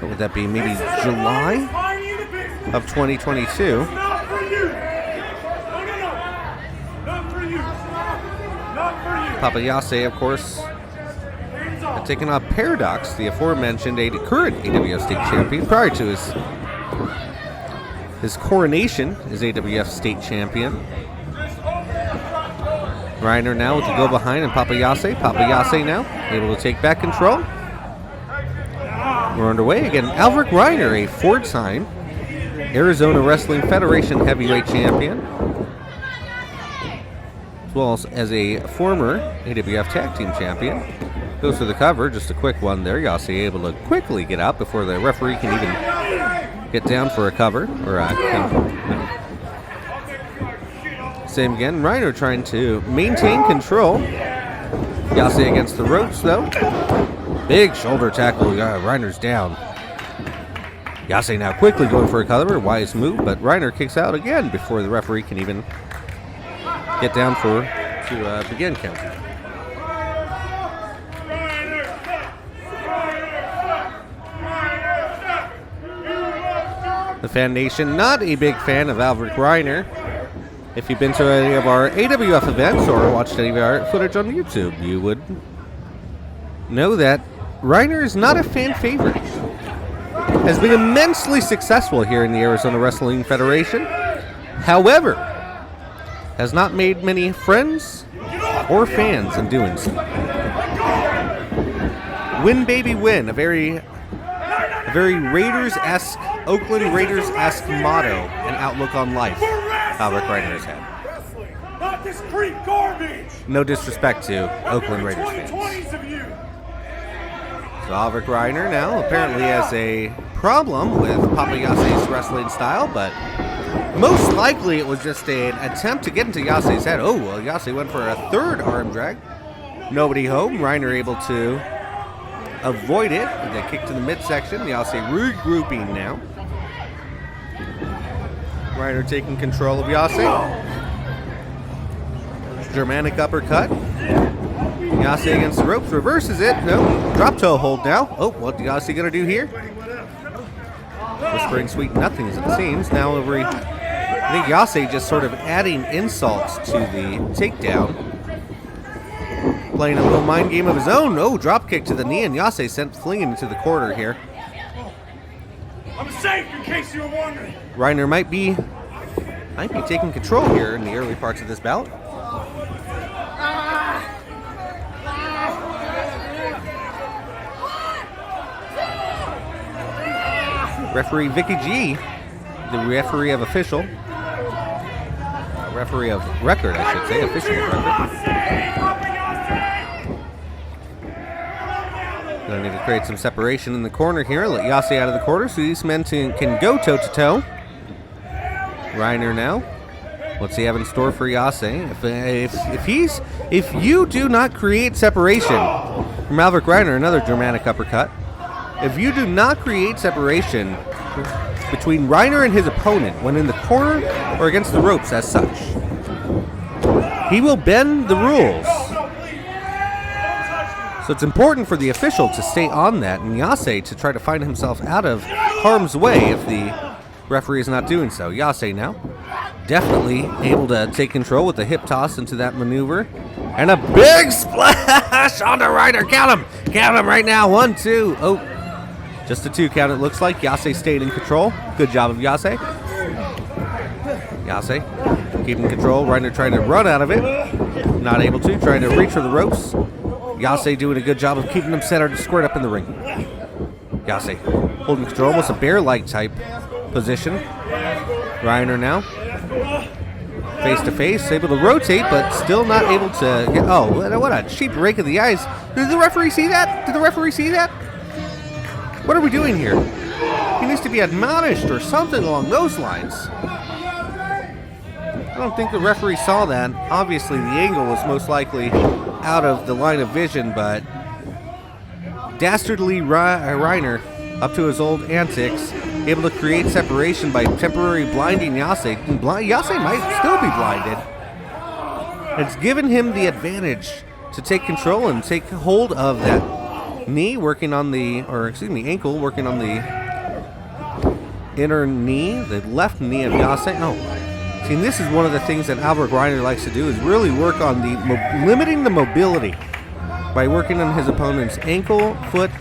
what would that be, maybe July of 2022. Papa Yase, of course, had taken on Paradox, the aforementioned current AWF State Champion, prior to his coronation as AWF State Champion. Reiner now with the go behind, and Papa Yase. Papa Yase now able to take back control. We're underway again. Alvaric Reiner, a 4-time Arizona Wrestling Federation Heavyweight Champion. as well as a former AWF Tag Team Champion. Goes for the cover, just a quick one there. Yase able to quickly get out before the referee can even get down for a cover. Same again, Reiner trying to maintain control. Yase against the ropes though. Big shoulder tackle, Reiner's down. Yase now quickly going for a cover, wise move, but Reiner kicks out again before the referee can even get down to begin counting. The fan nation, not a big fan of Alvaric Reiner. If you've been to any of our AWF events or watched any of our footage on YouTube, you would know that Reiner is not a fan favorite. Has been immensely successful here in the Arizona Wrestling Federation. However, has not made many friends or fans in doing so. Win baby win, a very Raiders-esque, Oakland Raiders-esque motto and outlook on life Alvaric Reiner has had. Not this creep garbage. No disrespect to Oakland Raiders fans. So Alvaric Reiner now apparently has a problem with Papa Yase's wrestling style, but most likely it was just an attempt to get into Yase's head. Oh, well, Yase went for a third arm drag. Nobody home. Reiner able to avoid it with a kick to the midsection. Yase regrouping now. Reiner taking control of Yase. Germanic uppercut. Yase against the ropes, reverses it. No, drop toe hold now. Oh, what is Yase going to do here? Whispering sweet nothings, it seems. Now I think Yase just sort of adding insults to the takedown. Playing a little mind game of his own. Oh, drop kick to the knee, and Yase sent flinging into the corner here. I'm safe, in case you were wondering. Reiner might be taking control here in the early parts of this bout. Referee Vicky G, the referee of official. Referee of record, I should say, official of record. Gonna need to create some separation in the corner here. Let Yase out of the corner so these men can go toe-to-toe. Reiner now. What's he have in store for Yase? If you do not create separation from Alvaric Reiner, another Germanic uppercut. If you do not create separation between Reiner and his opponent when in the corner or against the ropes as such, he will bend the rules. So it's important for the official to stay on that and Yase to try to find himself out of harm's way if the referee is not doing so. Yase now definitely able to take control with the hip toss into that maneuver. And a big splash onto Reiner. Count him right now. 1, 2. Oh, just a 2 count it looks like. Yase stayed in control. Good job of Yase. Yase keeping control. Reiner trying to run out of it. Not able to. Trying to reach for the ropes. Yase doing a good job of keeping him centered squared up in the ring. Yase holding control. Almost a bear-like type position. Reiner now. Face to face. Able to rotate, but still not able to get... Oh, what a cheap rake of the eyes. Did the referee see that? What are we doing here? He needs to be admonished or something along those lines. I don't think the referee saw that. Obviously, the angle was most likely out of the line of vision, but dastardly Reiner, up to his old antics, able to create separation by temporarily blinding Yase. Yase might still be blinded. It's given him the advantage to take control and take hold of that knee working on the, ankle working on the inner knee, the left knee of Yase. Oh, see, this is one of the things that Alvaric Reiner likes to do, is really work on the limiting the mobility by working on his opponent's ankle, foot,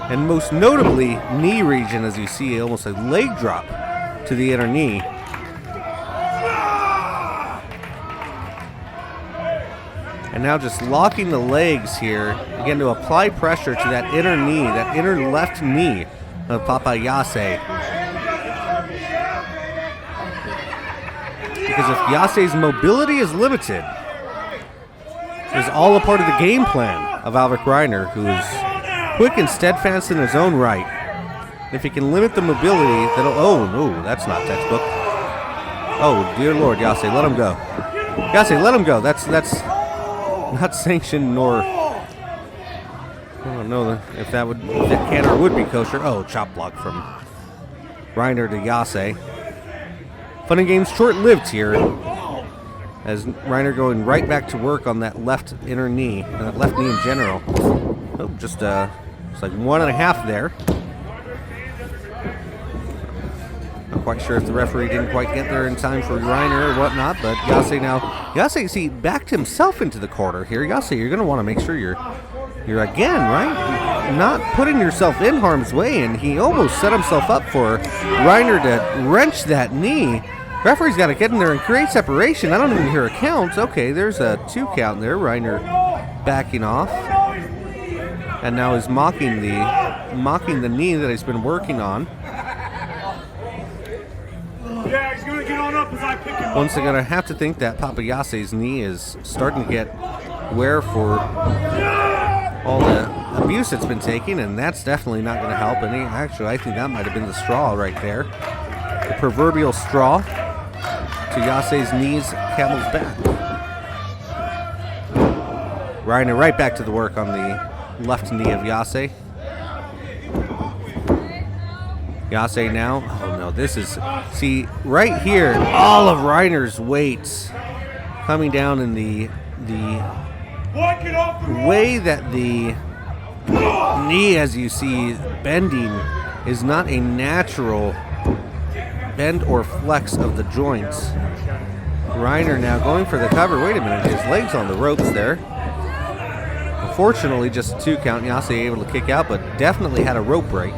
and most notably knee region, as you see almost a leg drop to the inner knee. And now just locking the legs here, again to apply pressure to that inner knee, that inner left knee of Papa Yase. Because if Yase's mobility is limited, is all a part of the game plan of Alvaric Reiner, who is quick and steadfast in his own right. If he can limit the mobility, that'll... Oh, no, that's not textbook. Oh, dear Lord, Yase, let him go. Yase, let him go. That's not sanctioned, nor... I don't know if that can or would be kosher. Oh, chop block from Reiner to Yase. Fun and games short-lived here, as Reiner going right back to work on that left inner knee, that left knee in general. Oh, just it's like 1.5 there. Not quite sure if the referee didn't quite get there in time for Reiner or whatnot, but Yase now, Yase, see, backed himself into the corner here. Yase, you're going to want to make sure you're again, right? Not putting yourself in harm's way, and he almost set himself up for Reiner to wrench that knee. Referee's got to get in there and create separation. I don't even hear a count. Okay, there's a 2 count there. Reiner backing off, and now is mocking the knee that he's been working on. Yeah, he's gonna get on up as I pick him up. Once they're gonna have to think that Papa Yase's knee is starting to get wear for all the abuse it's been taking, and that's definitely not going to help any. Actually, I think that might have been the straw right there. The proverbial straw to Yase's knees, camel's back. Reiner right back to the work on the left knee of Yase. Yase now. Oh no, this is... See, right here, all of Reiner's weight coming down in the way that the knee, as you see, bending is not a natural bend or flex of the joints. Reiner now going for the cover. Wait a minute, his legs on the ropes there. Unfortunately, just a 2 count. Yase able to kick out, but definitely had a rope break.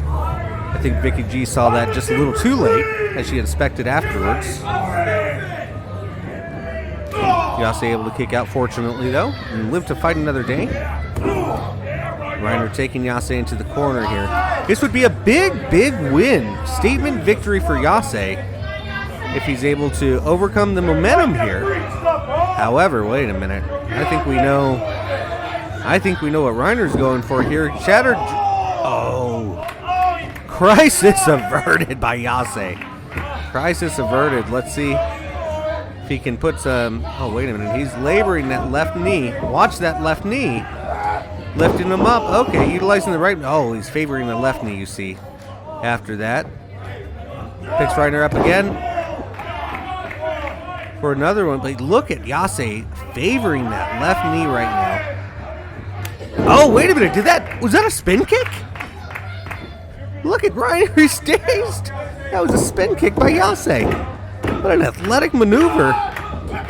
I think Vicky G saw that just a little too late as she inspected afterwards. Yase able to kick out, fortunately, though, and live to fight another day. Reiner taking Yase into the corner here. This would be a big, big win. Statement victory for Yase if he's able to overcome the momentum here. However, wait a minute. I think we know what Reiner's going for here. Shattered. Oh. Crisis averted by Yase. Crisis averted. Let's see if he can put some... Oh, wait a minute. He's laboring that left knee. Watch that left knee. Lifting him up. Okay, utilizing the right... Oh, he's favoring the left knee, you see. After that. Picks Reiner up again. For another one. But look at Yase favoring that left knee right now. Oh, wait a minute. Was that a spin kick? Look at Reiner. He's dazed. That was a spin kick by Yase. What an athletic maneuver.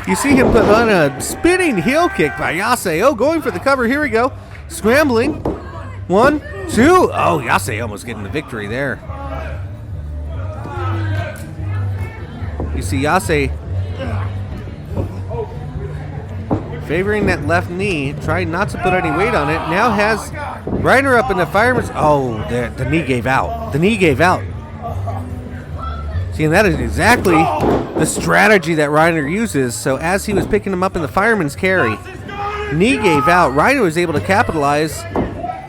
You see him put on a spinning heel kick by Yase. Oh, going for the cover. Here we go. Scrambling. 1, 2. Oh, Yase almost getting the victory there. You see Yase favoring that left knee, trying not to put any weight on it. Now has Reiner up in the fireman's... Oh, the knee gave out. The knee gave out. See, and that is exactly the strategy that Reiner uses. So as he was picking him up in the fireman's carry, knee gave out. Reiner was able to capitalize.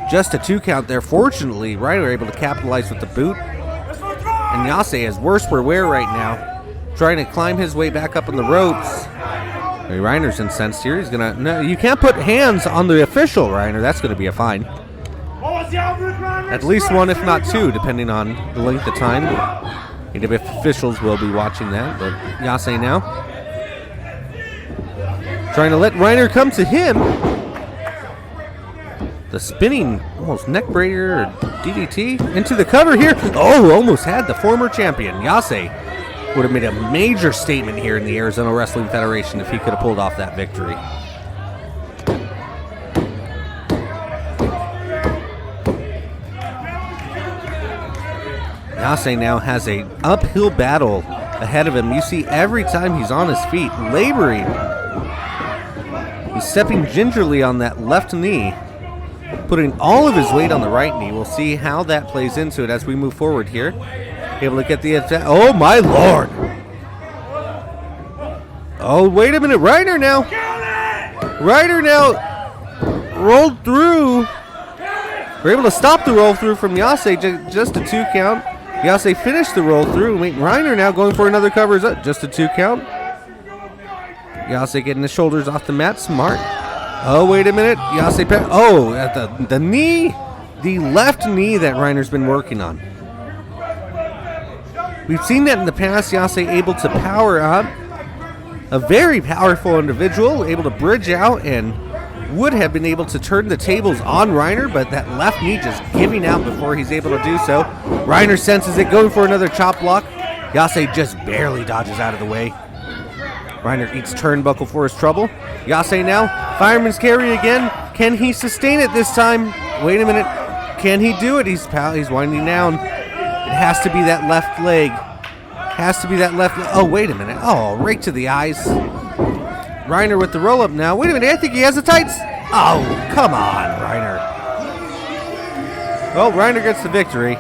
Just a 2 count there. Fortunately, Reiner able to capitalize with the boot. And Yase is worse for wear right now, trying to climb his way back up on the ropes. Reiner's incensed here. He's gonna... No, you can't put hands on the official, Reiner. That's gonna be a fine. At least 1, if not 2, depending on the length of time. AWF officials will be watching that, but Yase now trying to let Reiner come to him. The spinning, almost neck breaker or DDT into the cover here. Oh, almost had the former champion. Yase would have made a major statement here in the Arizona Wrestling Federation if he could have pulled off that victory. Yase now has an uphill battle ahead of him. You see every time he's on his feet, laboring. He's stepping gingerly on that left knee, putting all of his weight on the right knee. We'll see how that plays into it as we move forward here. Able to get the attack. Oh, my Lord. Oh, wait a minute. Reiner now. Reiner now rolled through. We're able to stop the roll through from Yase, just a 2 count. Yase finished the roll through. Wait, Reiner now going for another cover, is up, just a 2 count. Yase getting his shoulders off the mat, smart. Oh, wait a minute. Yase, at the knee, the left knee that Reiner's been working on. We've seen that in the past. Yase able to power up. A very powerful individual, able to bridge out and would have been able to turn the tables on Reiner, but that left knee just giving out before he's able to do so. Reiner senses it, going for another chop block. Yase just barely dodges out of the way. Reiner eats turnbuckle for his trouble. Yase now, fireman's carry again. Can he sustain it this time? Wait a minute. Can he do it? He's winding down. It has to be that left leg. Oh, wait a minute. Oh, right to the eyes. Reiner with the roll-up now. Wait a minute, I think he has the tights. Oh, come on, Reiner. Well, Reiner gets the victory. I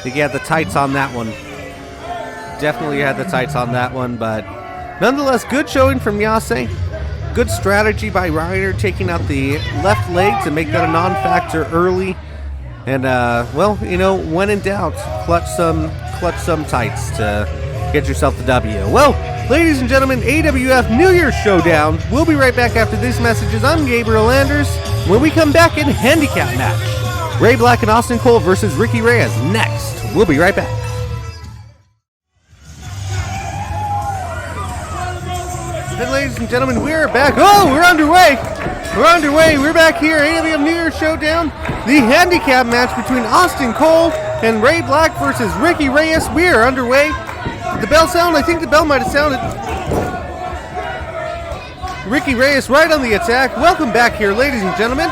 think he had the tights on that one. Definitely had the tights on that one, but nonetheless, good showing from Yase. Good strategy by Reiner, taking out the left leg to make that a non-factor early. And, well, you know, when in doubt, clutch some tights to get yourself the W. Well, ladies and gentlemen, AWF New Year's Showdown. We'll be right back after these messages. I'm Gabriel Anders. When we come back in handicap match, Ray Black and Austin Colt versus Ricky Rayez next. We'll be right back. And ladies and gentlemen, we're back. Oh, we're underway. We're back here. AWF New Year's Showdown. The handicap match between Austin Colt and Ray Black versus Ricky Rayez. We are underway. Did the bell sound? I think the bell might have sounded. Ricky Rayez right on the attack. Welcome back here, ladies and gentlemen.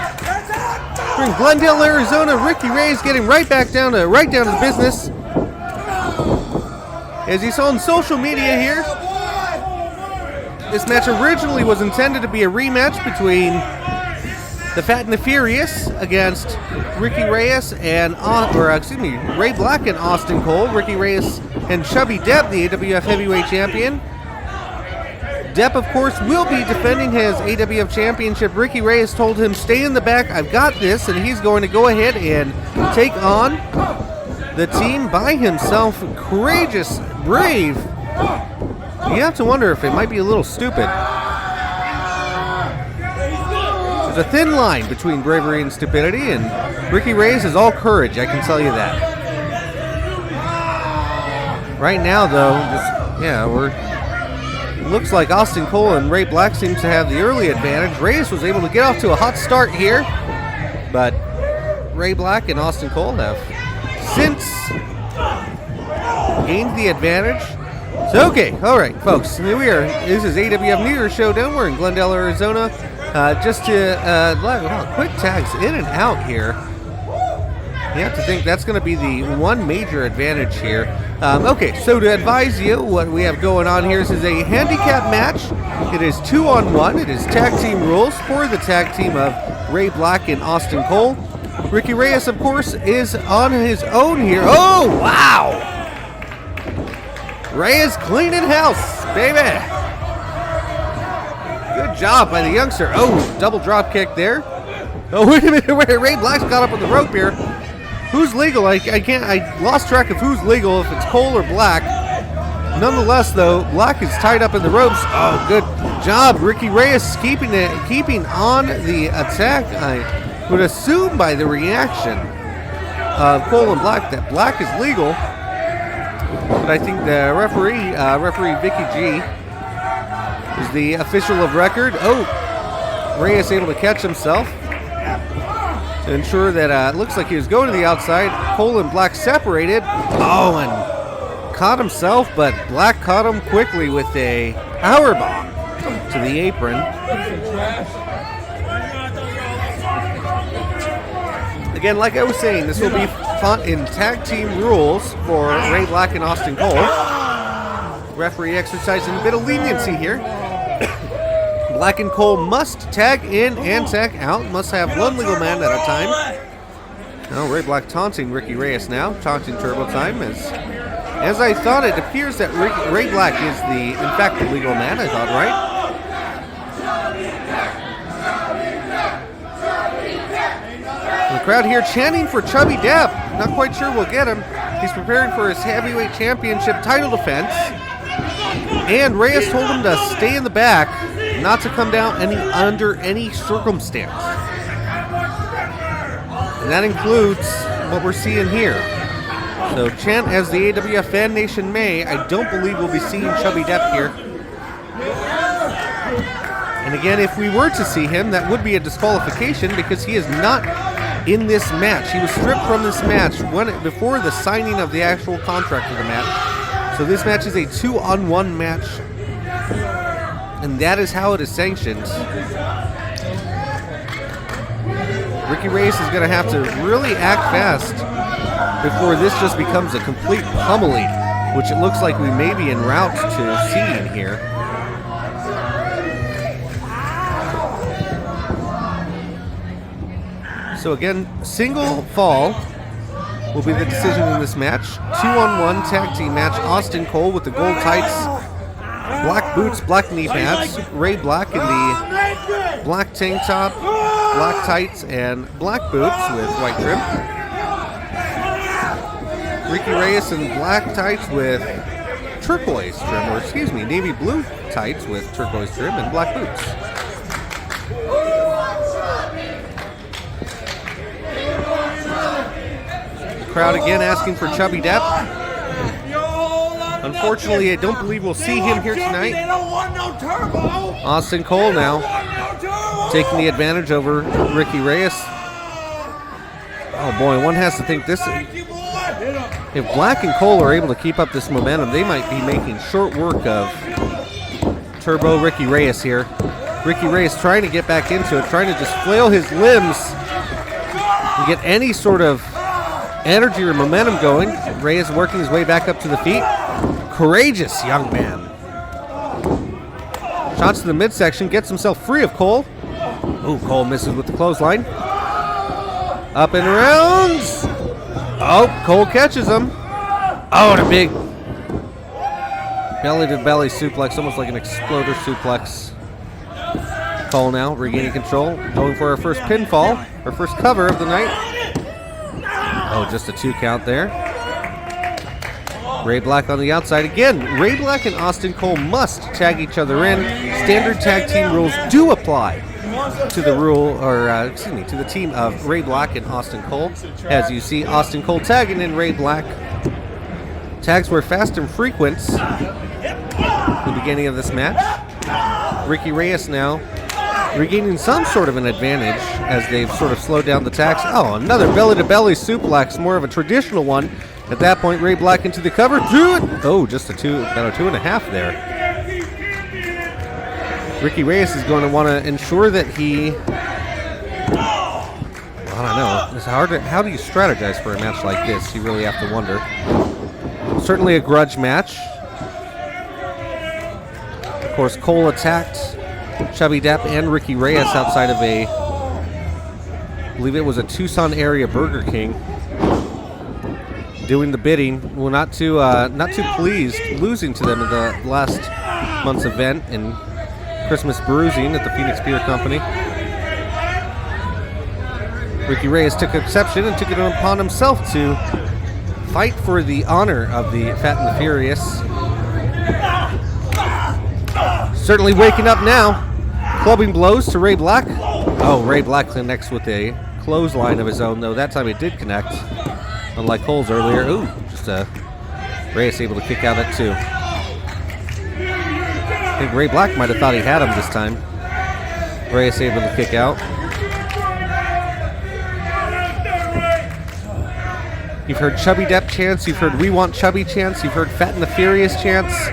We're in Glendale, Arizona. Ricky Rayez getting right down to business. As you saw on social media here, this match originally was intended to be a rematch between the Fat and the Furious against Ricky Rayez and, Ray Black and Austin Colt. Ricky Rayez and Chubby Depp, the AWF Heavyweight Champion. Depp, of course, will be defending his AWF Championship. Ricky Rayez told him, stay in the back, I've got this, and he's going to go ahead and take on the team by himself. Courageous, brave. You have to wonder if it might be a little stupid. There's a thin line between bravery and stupidity, and Ricky Rayez is all courage, I can tell you that. Right now, though, looks like Austin Colt and Ray Black seem to have the early advantage. Rayez was able to get off to a hot start here, but Ray Black and Austin Colt have since gained the advantage. So, okay, all right, folks, here we are. This is AWF New Year's Showdown. We're in Glendale, Arizona. Just to quick tags in and out here. You have to think that's going to be the one major advantage here. Okay, so to advise you what we have going on here, this is a handicap match. It is 2-on-1. It is tag team rules for the tag team of Ray Black and Austin Colt. Ricky Rayez, of course, is on his own here. Oh, wow! Rayez cleaning house, baby. Good job by the youngster. Oh, double drop kick there. Oh, wait a minute. Ray Black's got up on the rope here. Who's legal? I lost track of who's legal, if it's Colt or Black. Nonetheless, though, Black is tied up in the ropes. Oh, good job. Ricky Rayez keeping on the attack. I would assume by the reaction of Colt and Black that Black is legal. But I think the referee Vicky G, is the official of record. Oh, Rayez able to catch himself to ensure that it looks like he was going to the outside. Colt and Black separated. Oh, and caught himself, but Black caught him quickly with a powerbomb to the apron. Again, like I was saying, this will be fought in tag team rules for Ray Black and Austin Colt. Referee exercising a bit of leniency here. Black and Colt must tag in and tag out. Must have one legal man at a time. Now Ray Black taunting Ricky Rayez now. Taunting Turbo Time as As I thought, it appears that Ray Black is in fact, the legal man, I thought, right? The crowd here chanting for Chubby Depp. Not quite sure we'll get him. He's preparing for his heavyweight championship title defense. And Rayez told him to stay in the back, not to come down under any circumstance. And that includes what we're seeing here. So chant as the AWF fan nation may, I don't believe we'll be seeing Chubby Depp here. And again, if we were to see him, that would be a disqualification because he is not in this match. He was stripped from this match before the signing of the actual contract of the match. So this match is a 2-on-1 match, and that is how it is sanctioned. Ricky Rayez is going to have to really act fast before this just becomes a complete pummeling, which it looks like we may be en route to seeing here. So again, single fall will be the decision in this match. 2-on-1 tag team match. Austin Cole with the gold tights, black boots, black knee pads. Ray Black in the black tank top, black tights, and black boots with white trim. Ricky Rayez in black tights with turquoise trim, or excuse me, navy blue tights with turquoise trim and black boots. Crowd again asking for Chubby Depp. Unfortunately, I don't believe we'll see him here tonight. Austin Cole now taking the advantage over Ricky Rayez. Oh boy, one has to think this. If Black and Cole are able to keep up this momentum, they might be making short work of Turbo Ricky Rayez here. Ricky Rayez trying to get back into it, trying to just flail his limbs and get any sort of energy or momentum going. Rayez working his way back up to the feet. Courageous young man. Shots to the midsection, gets himself free of Cole. Ooh, Cole misses with the clothesline. Up and around. Oh, Cole catches him. Oh, and a big belly-to-belly suplex, almost like an exploder suplex. Cole now regaining control, going for our first pinfall, our first cover of the night. Oh, just a 2 count there. Ray Black on the outside again. Ray Black and Austin Cole must tag each other in. Standard tag team rules do apply to the to the team of Ray Black and Austin Cole. As you see, Austin Cole tagging in Ray Black. Tags were fast and frequent at the beginning of this match. Ricky Rayez now regaining some sort of an advantage as they've sort of slowed down the tags. Oh, another belly-to-belly suplex, more of a traditional one. At that point, Ray Black into the cover. Oh, just about a 2.5 there. Ricky Rayez is going to want to ensure that he... I don't know. It's hard how do you strategize for a match like this? You really have to wonder. Certainly a grudge match. Of course, Cole attacked Chubby Depp and Ricky Rayez outside of I believe it was a Tucson area Burger King, doing the bidding. Well, not too pleased losing to them in the last month's event in Christmas Bruising at the Phoenix Beer Company. Ricky Rayez took exception and took it upon himself to fight for the honor of the Fat and the Furious. Certainly waking up now. Clubbing blows to Ray Black. Oh, Ray Black connects with a clothesline of his own, though that time it did connect. Unlike Cole's earlier. Ooh, just Rayez able to kick out at 2. I think Ray Black might have thought he had him this time. Rayez able to kick out. You've heard Chubby Depp chants. You've heard We Want Chubby chants. You've heard Fat and the Furious chants.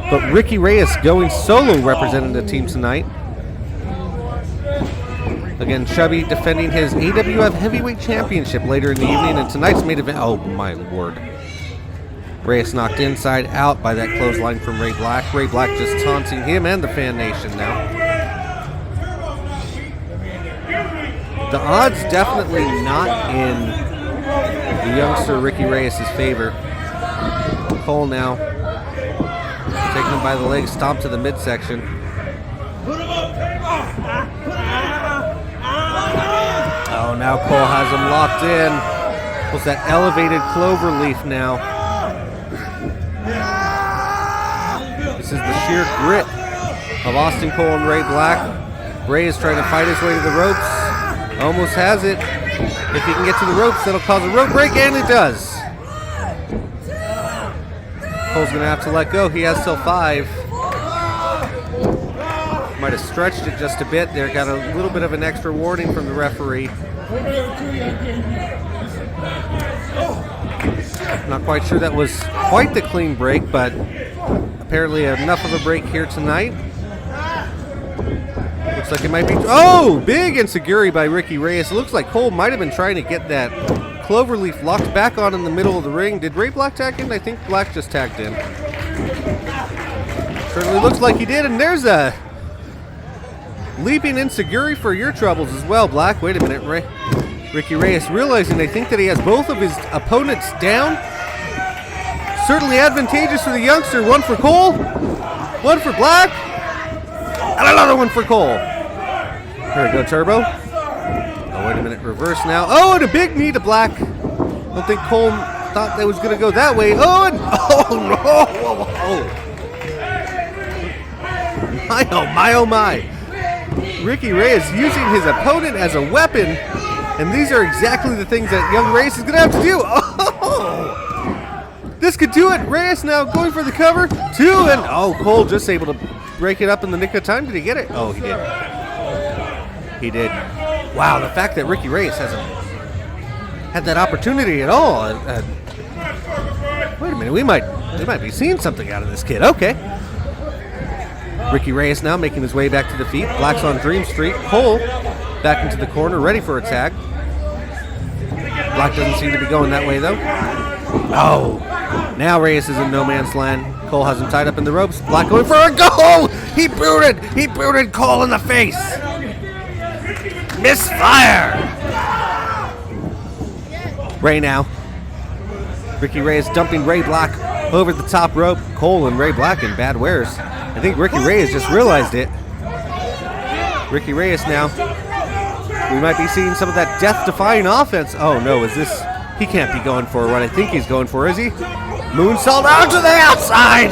But Ricky Rayez going solo representing the team tonight. Again, Chubby defending his AWF Heavyweight Championship later in the evening. And tonight's main event... Oh, my lord. Rayez knocked inside out by that clothesline from Ray Black. Ray Black just taunting him and the fan nation now. The odds definitely not in the youngster Ricky Rayez' favor. Cole now taking him by the leg, stomp to the midsection. Oh, now Cole has him locked in. What's that elevated clover leaf now? This is the sheer grit of Austin Cole and Ray Black. Ray is trying to fight his way to the ropes. Almost has it. If he can get to the ropes, that'll cause a rope break, and it does. Cole's going to have to let go. He has till 5. Might have stretched it just a bit there. Got a little bit of an extra warning from the referee. Not quite sure that was quite the clean break, but apparently enough of a break here tonight. Looks like it might be... Oh! Big enziguri by Ricky Rayez. It looks like Cole might have been trying to get that cloverleaf locked back on in the middle of the ring. Did Ray Black tag in? I think Black just tagged in. Certainly looks like he did, and there's a leaping enziguri for your troubles as well, Black. Wait a minute, Ricky Rayez realizing they think that he has both of his opponents down. Certainly advantageous for the youngster. One for Cole, one for Black, and another one for Cole. Here we go, Turbo. Oh, wait a minute, reverse now. Oh, and a big knee to Black. I don't think Cole thought that was going to go that way. Oh, and oh no! Oh my. Ricky Rayez using his opponent as a weapon, and these are exactly the things that young Rayez is going to have to do. Oh! This could do it. Rayez now going for the cover. 2, and oh, Cole just able to break it up in the nick of time. Did he get it? Oh, he did. He did. Wow, the fact that Ricky Rayez hasn't had that opportunity at all. Wait a minute, we might be seeing something out of this kid. Okay. Ricky Rayez now making his way back to the feet. Black's on Dream Street. Cole back into the corner, ready for a tag. Black doesn't seem to be going that way, though. Oh, now Rayez is in no man's land. Cole has him tied up in the ropes. Black going for a goal! He booted Cole in the face. Misfire! Ray now. Ricky Rayez dumping Ray Black over the top rope. Cole and Ray Black in bad wares. I think Ricky Rayez just realized it. Ricky Rayez now. We might be seeing some of that death-defying offense. Oh no, is this... He can't be going for what I think he's going for, is he? Moonsault out to the outside!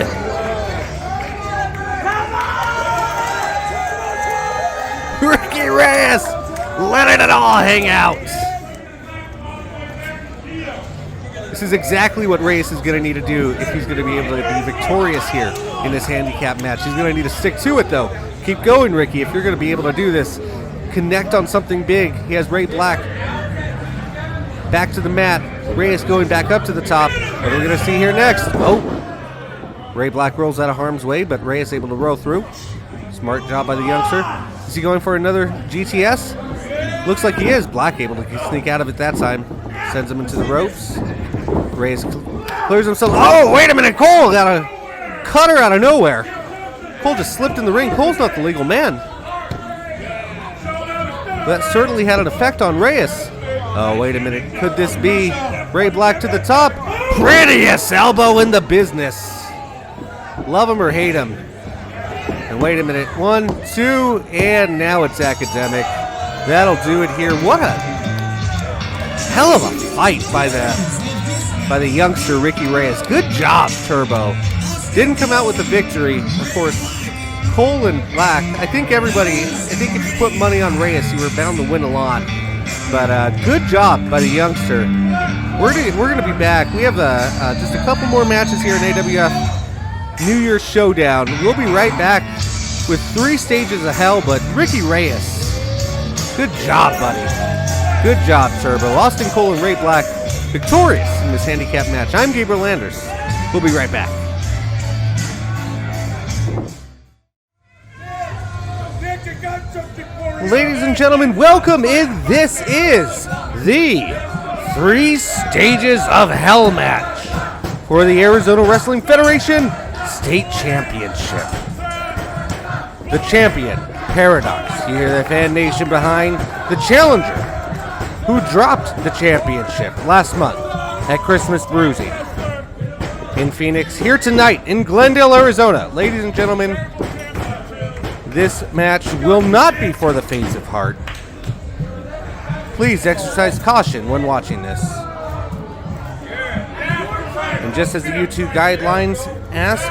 Ricky Rayez letting it all hang out. This is exactly what Rayez is going to need to do if he's going to be able to be victorious here in this handicap match. He's going to need to stick to it, though. Keep going, Ricky, if you're going to be able to do this. Connect on something big. He has Ray Black back to the mat. Rayez going back up to the top. What are we going to see here next? Oh, Ray Black rolls out of harm's way, but Rayez able to roll through. Smart job by the youngster. Is he going for another GTS? Looks like he is. Black able to sneak out of it that time. Sends him into the ropes. Rayez clears himself. Oh, wait a minute. Cole got a cutter out of nowhere. Cole just slipped in the ring. Cole's not the legal man. That certainly had an effect on Rayez. Oh, wait a minute. Could this be Ray Black to the top? Prettiest elbow in the business. Love him or hate him. And wait a minute. 1, 2, and now it's academic. That'll do it here. What a hell of a fight by the youngster Ricky Rayez. Good job, Turbo. Didn't come out with the victory. Of course, Cole and Black. I think if you put money on Rayez, you were bound to win a lot. But good job by the youngster. We're going to be back. We have just a couple more matches here in AWF New Year's Showdown. We'll be right back with 3 stages of hell, but Ricky Rayez. Good job, buddy. Good job, Turbo. Austin Cole and Ray Black victorious in this handicap match. I'm Gabriel Landers. We'll be right back. Ladies and gentlemen, welcome in. This is the 3 stages of hell match for the Arizona Wrestling Federation State Championship. The champion, Paradox. You hear the fan nation behind. The challenger, who dropped the championship last month at Christmas Bruising. in Phoenix, here tonight in Glendale, Arizona. Ladies and gentlemen, this match will not be for the faint of heart. Please exercise caution when watching this. And just as the YouTube guidelines ask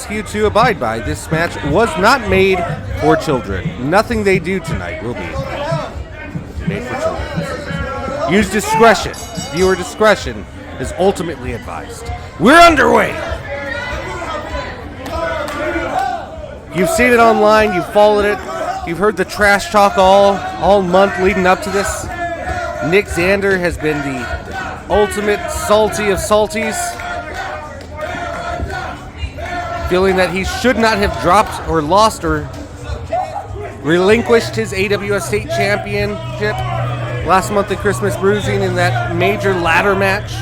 you to abide by, this match was not made for children. Nothing they do tonight will be made for children. Use discretion. Viewer discretion is ultimately advised. We're underway. You've seen it online. You've followed it. You've heard the trash talk all month leading up to this. Nick Zander has been the ultimate salty of salties, feeling that he should not have dropped or lost or relinquished his AWF State Championship last month at Christmas Bruising in that major ladder match.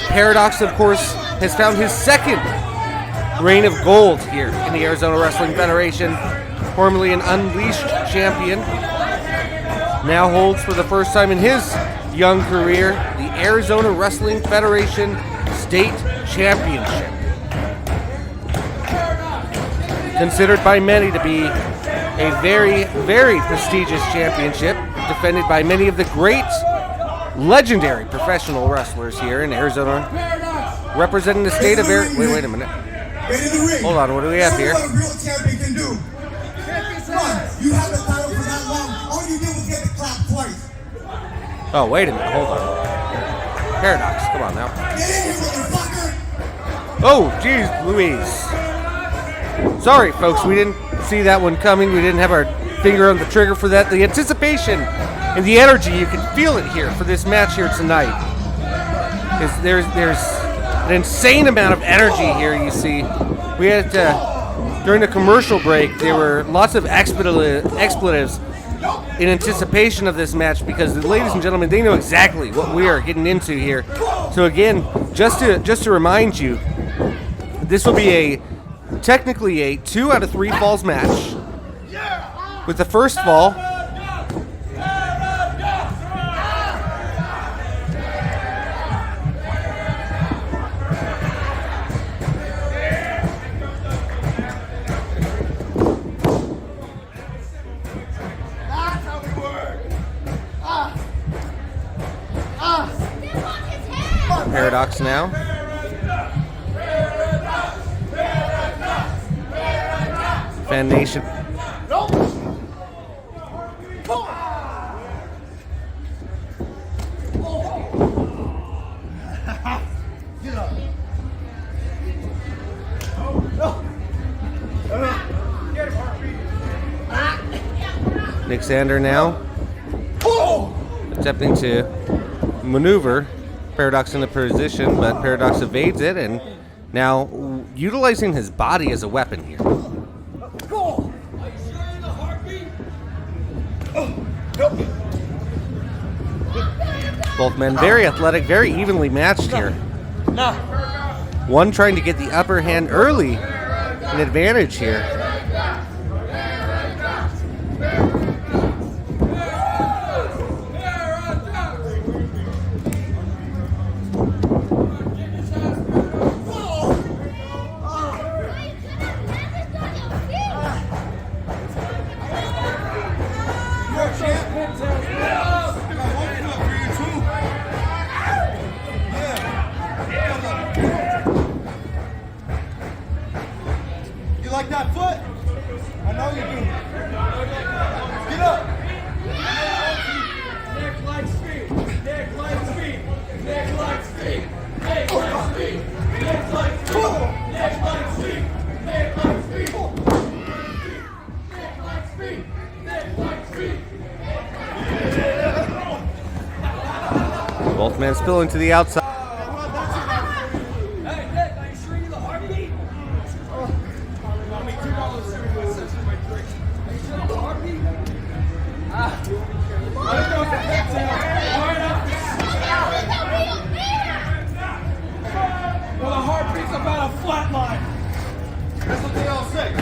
Paradox, of course, has found his second reign of gold here in the Arizona Wrestling Federation, formerly an Unleashed champion. Now holds for the first time in his young career the Arizona Wrestling Federation State Championship. Considered by many to be a very, very prestigious championship, defended by many of the great, legendary professional wrestlers here in Arizona, representing the state of Arizona. Wait a minute. Hold on, what do we have here? What a real champion can do. You have the title for that long. All you did was get the clap twice. Oh, wait a minute, hold on. Paradox, come on now. Get in here, motherfucker. Oh, geez, Louise. Sorry, folks, we didn't see that one coming. We didn't have our finger on the trigger for that. The anticipation and the energy, you can feel it here for this match here tonight. There's an insane amount of energy here, you see. We had, during the commercial break, there were lots of expletives in anticipation of this match because, ladies and gentlemen, they know exactly what we are getting into here. So again, just to remind you, this will be technically a 2 out of 3 falls match, with the first fall Paradox now. Fan Nation. Nick Zander now attempting to maneuver Paradox into position, but Paradox evades it, and now utilizing his body as a weapon here. Both men very athletic, very evenly matched here. One trying to get the upper hand early, an advantage here. Both men spilling to the outside. Well, the heartbeat's about a flat line. That's what they all say.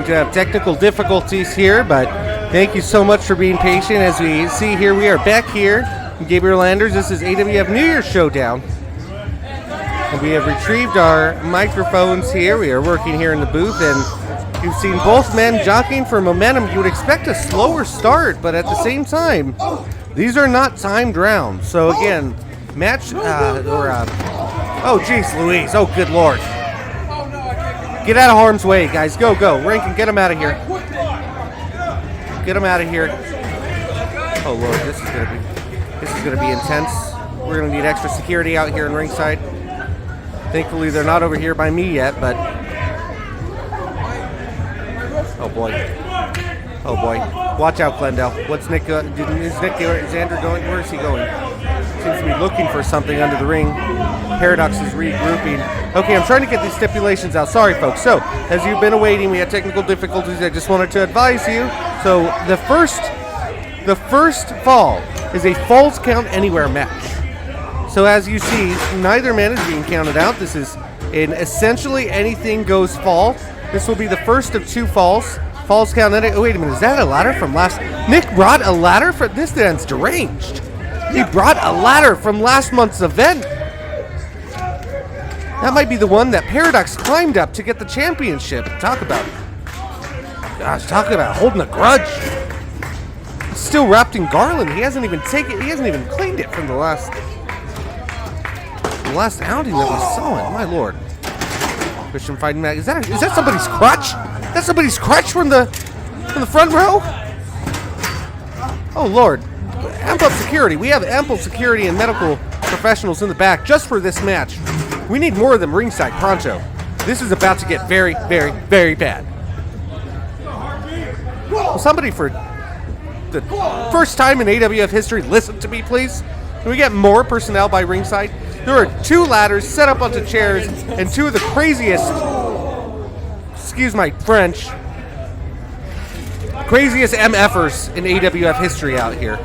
do have technical difficulties here, but thank you so much for being patient. As we see here, we are back here in Gabriel Landers. This is AWF New Year's Showdown. And we have retrieved our microphones here. We are working here in the booth, and you've seen both men jockeying for momentum. You would expect a slower start, but at the same time, these are not timed rounds. So again, match, oh jeez Louise, oh good lord. Get out of harm's way, guys. Go, go. Rankin, get him out of here. Get him out of here. Oh lord, this is gonna be intense. We're gonna need extra security out here in ringside. Thankfully, they're not over here by me yet, but oh boy. Oh boy. Watch out, Glendale. What's Nick? Is Zander going? Where is he going? Seems to be looking for something under the ring. Paradox is regrouping. Okay, I'm trying to get these stipulations out. Sorry, folks. So, as you've been awaiting, we had technical difficulties. I just wanted to advise you. So, the first fall is a Falls Count Anywhere match. So, as you see, neither man is being counted out. This is an essentially anything goes fall. This will be the first of two falls. Falls Count Anywhere. Oh, wait a minute. Is that a ladder from last? Nick brought a ladder for this. Man's deranged. He brought a ladder from last month's event. That might be the one that Paradox climbed up to get the championship. Talk about holding a grudge. He's still wrapped in garland. He hasn't even cleaned it from the last outing that we saw him. My lord. Christian fighting back. Is that somebody's crutch? That's somebody's crutch from the front row? Oh lord. Amp up security. We have ample security and medical professionals in the back just for this match. We need more of them ringside, pronto. This is about to get very, very, very bad. Will somebody for the first time in AWF history listen to me, please? Can we get more personnel by ringside? There are two ladders set up onto chairs and two of the craziest, excuse my French, craziest MFers in AWF history out here.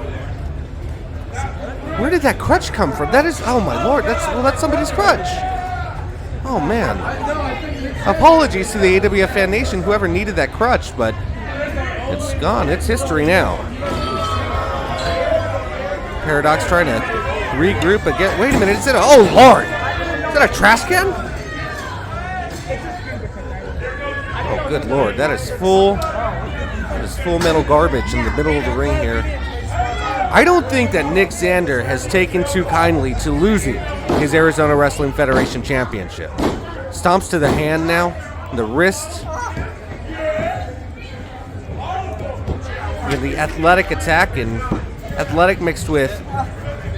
Where did that crutch come from? That is, oh my lord, that's somebody's crutch. Oh man. Apologies to the AWF fan nation, whoever needed that crutch, but it's gone. It's history now. Paradox trying to regroup again. Wait a minute, is it oh lord! Is that a trash can? Oh good lord, that is full metal garbage in the middle of the ring here. I don't think that Nick Zander has taken too kindly to losing his Arizona Wrestling Federation Championship. Stomps to the hand now, the wrist. You have the athletic attack, and athletic mixed with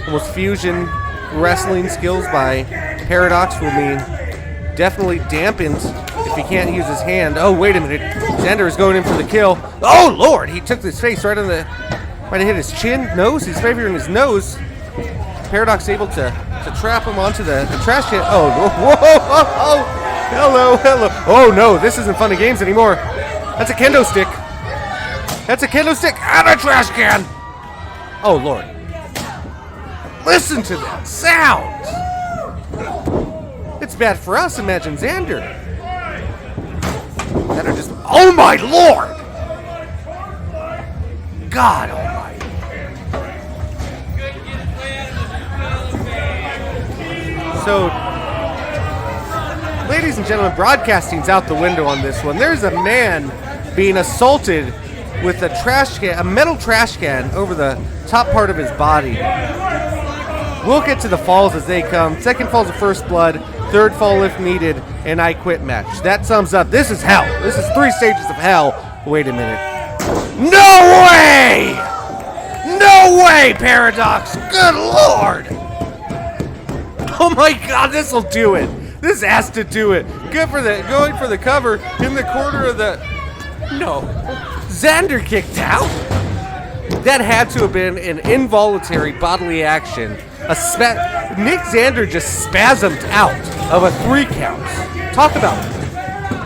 almost fusion wrestling skills by Paradox will mean definitely dampened if he can't use his hand. Oh, wait a minute. Zander is going in for the kill. Oh, Lord! He took his face right on the... Might have hit his chin, nose. He's favoring his nose. Paradox able to trap him onto the trash can. Oh, whoa, whoa, hello. Oh no, this isn't fun and games anymore. That's a kendo stick. That's a kendo stick and a trash can. Oh lord. Listen to that sound. It's bad for us. Imagine Zander. That are just. Oh my lord. God almighty. So, ladies and gentlemen, broadcasting's out the window on this one. There's a man being assaulted with a trash can, a metal trash can over the top part of his body. We'll get to the falls as they come. Second fall's a first blood, third fall if needed, and I quit match. That sums up. This is hell. This is 3 stages of hell. Wait a minute. No way! No way, Paradox! Good lord! Oh my god, this'll do it! This has to do it! Good for the going for the cover in the corner of the. No. Zander kicked out? That had to have been an involuntary bodily action. Nick Zander just spasmed out of a 3 count. Talk about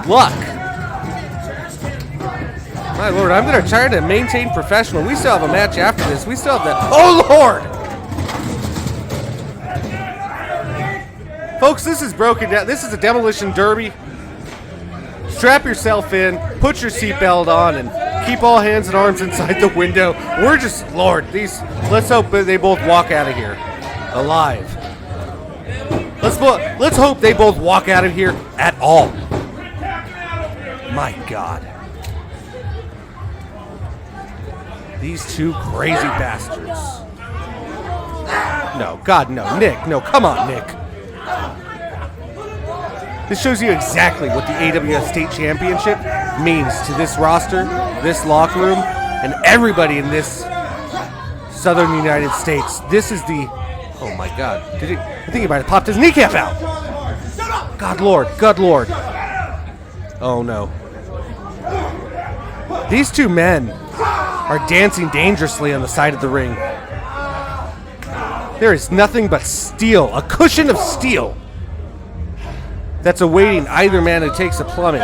luck. My lord, I'm going to try to maintain professional. We still have a match after this. We still have the... Oh, Lord! Folks, this is broken down. This is a demolition derby. strap yourself in, put your seatbelt on, and keep all hands and arms inside the window. We're just, Lord, let's hope that they both walk out of here alive. Let's hope they both walk out of here at all. My God. These two crazy bastards. No, God, no. Nick, no, come on, Nick. This shows you exactly what the AWF State Championship means to this roster, this locker room, and everybody in this Southern United States. This is the... Oh, my God. I think he might have popped his kneecap out. God, Lord. God, Lord. Oh, no. These two men are dancing dangerously on the side of the ring. There is nothing but steel, a cushion of steel, that's awaiting either man who takes a plummet.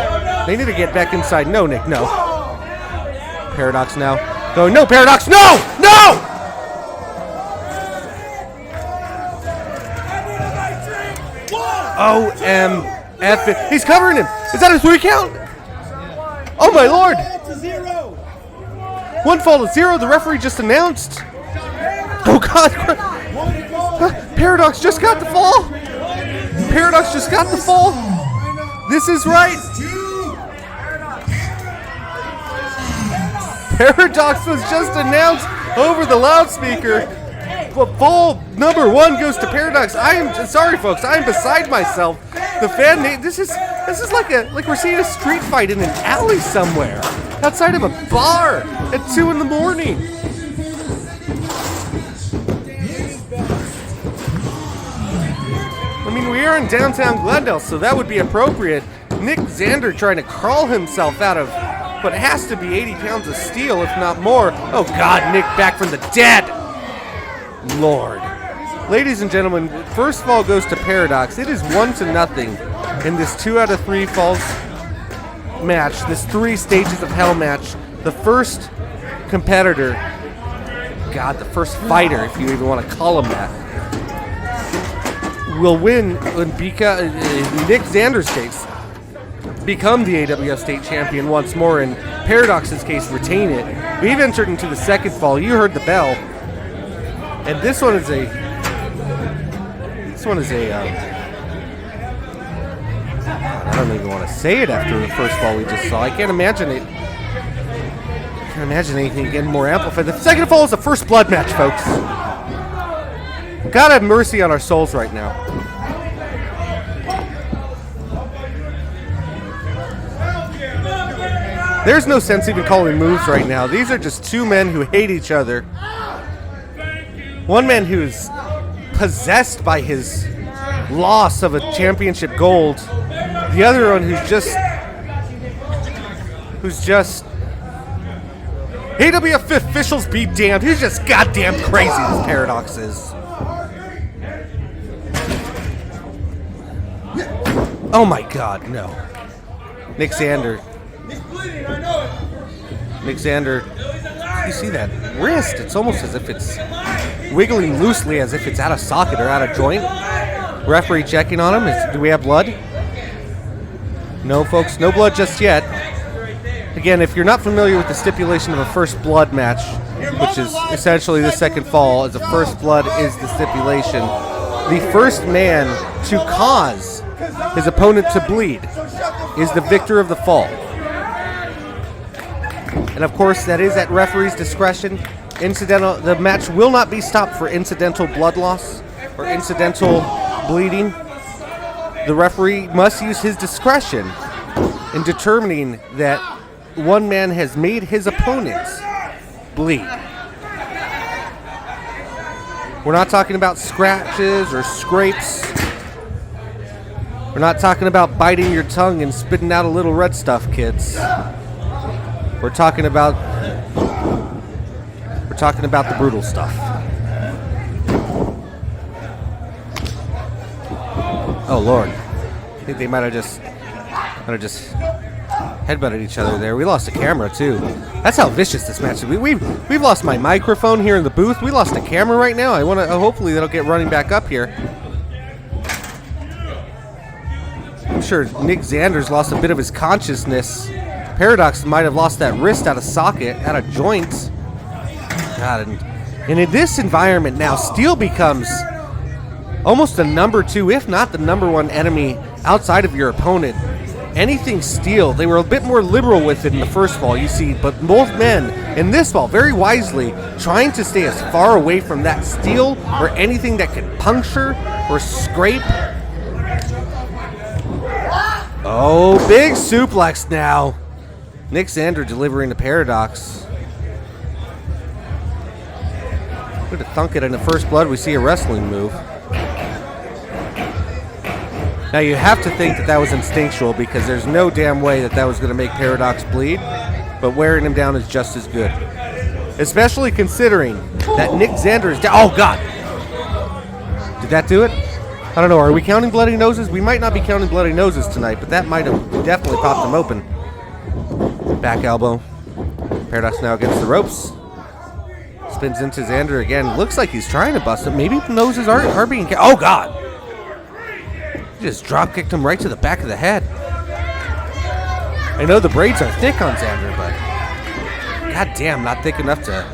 They need to get back inside. No, Nick, no. Paradox now. Going, no, Paradox, no! No! OMF. He's covering him. Is that a 3 count? Oh, my Lord. 1 fall to 0. The referee just announced. Oh, God. Paradox just got the fall. Paradox just got the fall. This is right. Paradox was just announced over the loudspeaker. But fall number 1 goes to Paradox. I am sorry, folks. I am beside myself. The fan. This is like we're seeing a street fight in an alley somewhere, outside of a bar at 2 in the morning. I mean, we are in downtown Glendale, so that would be appropriate. Nick Zander trying to crawl himself out of what has to be 80 pounds of steel, if not more. Oh, God, Nick back from the dead. Lord. Ladies and gentlemen, first fall goes to Paradox. It is 1-0 in this 2 out of 3 falls match, this 3 stages of hell match. The first competitor, God, the first fighter, if you even want to call him that, will win when Nick Zander's case, become the AWF State Champion once more, in Paradox's case, retain it. We've entered into the second fall. You heard the bell. And this one is a I don't even want to say it after the first fall we just saw. I can't imagine it. I can't imagine anything getting more amplified. The second fall is the first blood match, folks. God have mercy on our souls right now. There's no sense even calling moves right now. These are just 2 men who hate each other. One man who's possessed by his loss of a championship gold. The other one who's just AWF officials be damned. He's just goddamn crazy, this Paradox is. Oh my God, no. Nick Zander. Nick Zander. You see that wrist? It's almost as if it's wiggling loosely, as if it's out of socket or out of joint. Referee checking on him. Do we have blood? No, folks, no blood just yet. Again, if you're not familiar with the stipulation of a first blood match, which is essentially the second fall, as a first blood is the stipulation, the first man to cause his opponent to bleed is the victor of the fall. And of course, that is at referee's discretion. The match will not be stopped for incidental blood loss or incidental bleeding. The referee must use his discretion in determining that one man has made his opponent bleed. We're not talking about scratches or scrapes. We're not talking about biting your tongue and spitting out a little red stuff, kids. We're talking about the brutal stuff. Oh Lord, I think they might have just headbutted each other there. We lost a camera too. That's how vicious this match is. We've lost my microphone here in the booth. We lost a camera right now. I want to hopefully that'll get running back up here. sure Nick Zander's lost a bit of his consciousness. Paradox might have lost that wrist out of socket, out of joint. God, and in this environment now, Steel becomes almost the number 2, if not the number 1 enemy outside of your opponent. Anything Steel, they were a bit more liberal with it in the first fall, you see, but both men in this fall, very wisely, trying to stay as far away from that Steel or anything that can puncture or scrape. Oh, big suplex now. Nick Zander delivering the Paradox. Good to thunk it in the first blood. We see a wrestling move. Now you have to think that was instinctual because there's no damn way that was going to make Paradox bleed. But wearing him down is just as good. Especially considering that Nick Zander is down. Oh, God. Did that do it? I don't know. Are we counting bloody noses? We might not be counting bloody noses tonight, but that might have definitely popped him open. Back elbow. Paradox now against the ropes. Spins into Zander again. Looks like he's trying to bust him. Maybe the noses are being... Oh, God. He just drop kicked him right to the back of the head. I know the braids are thick on Zander, but... God damn, not thick enough to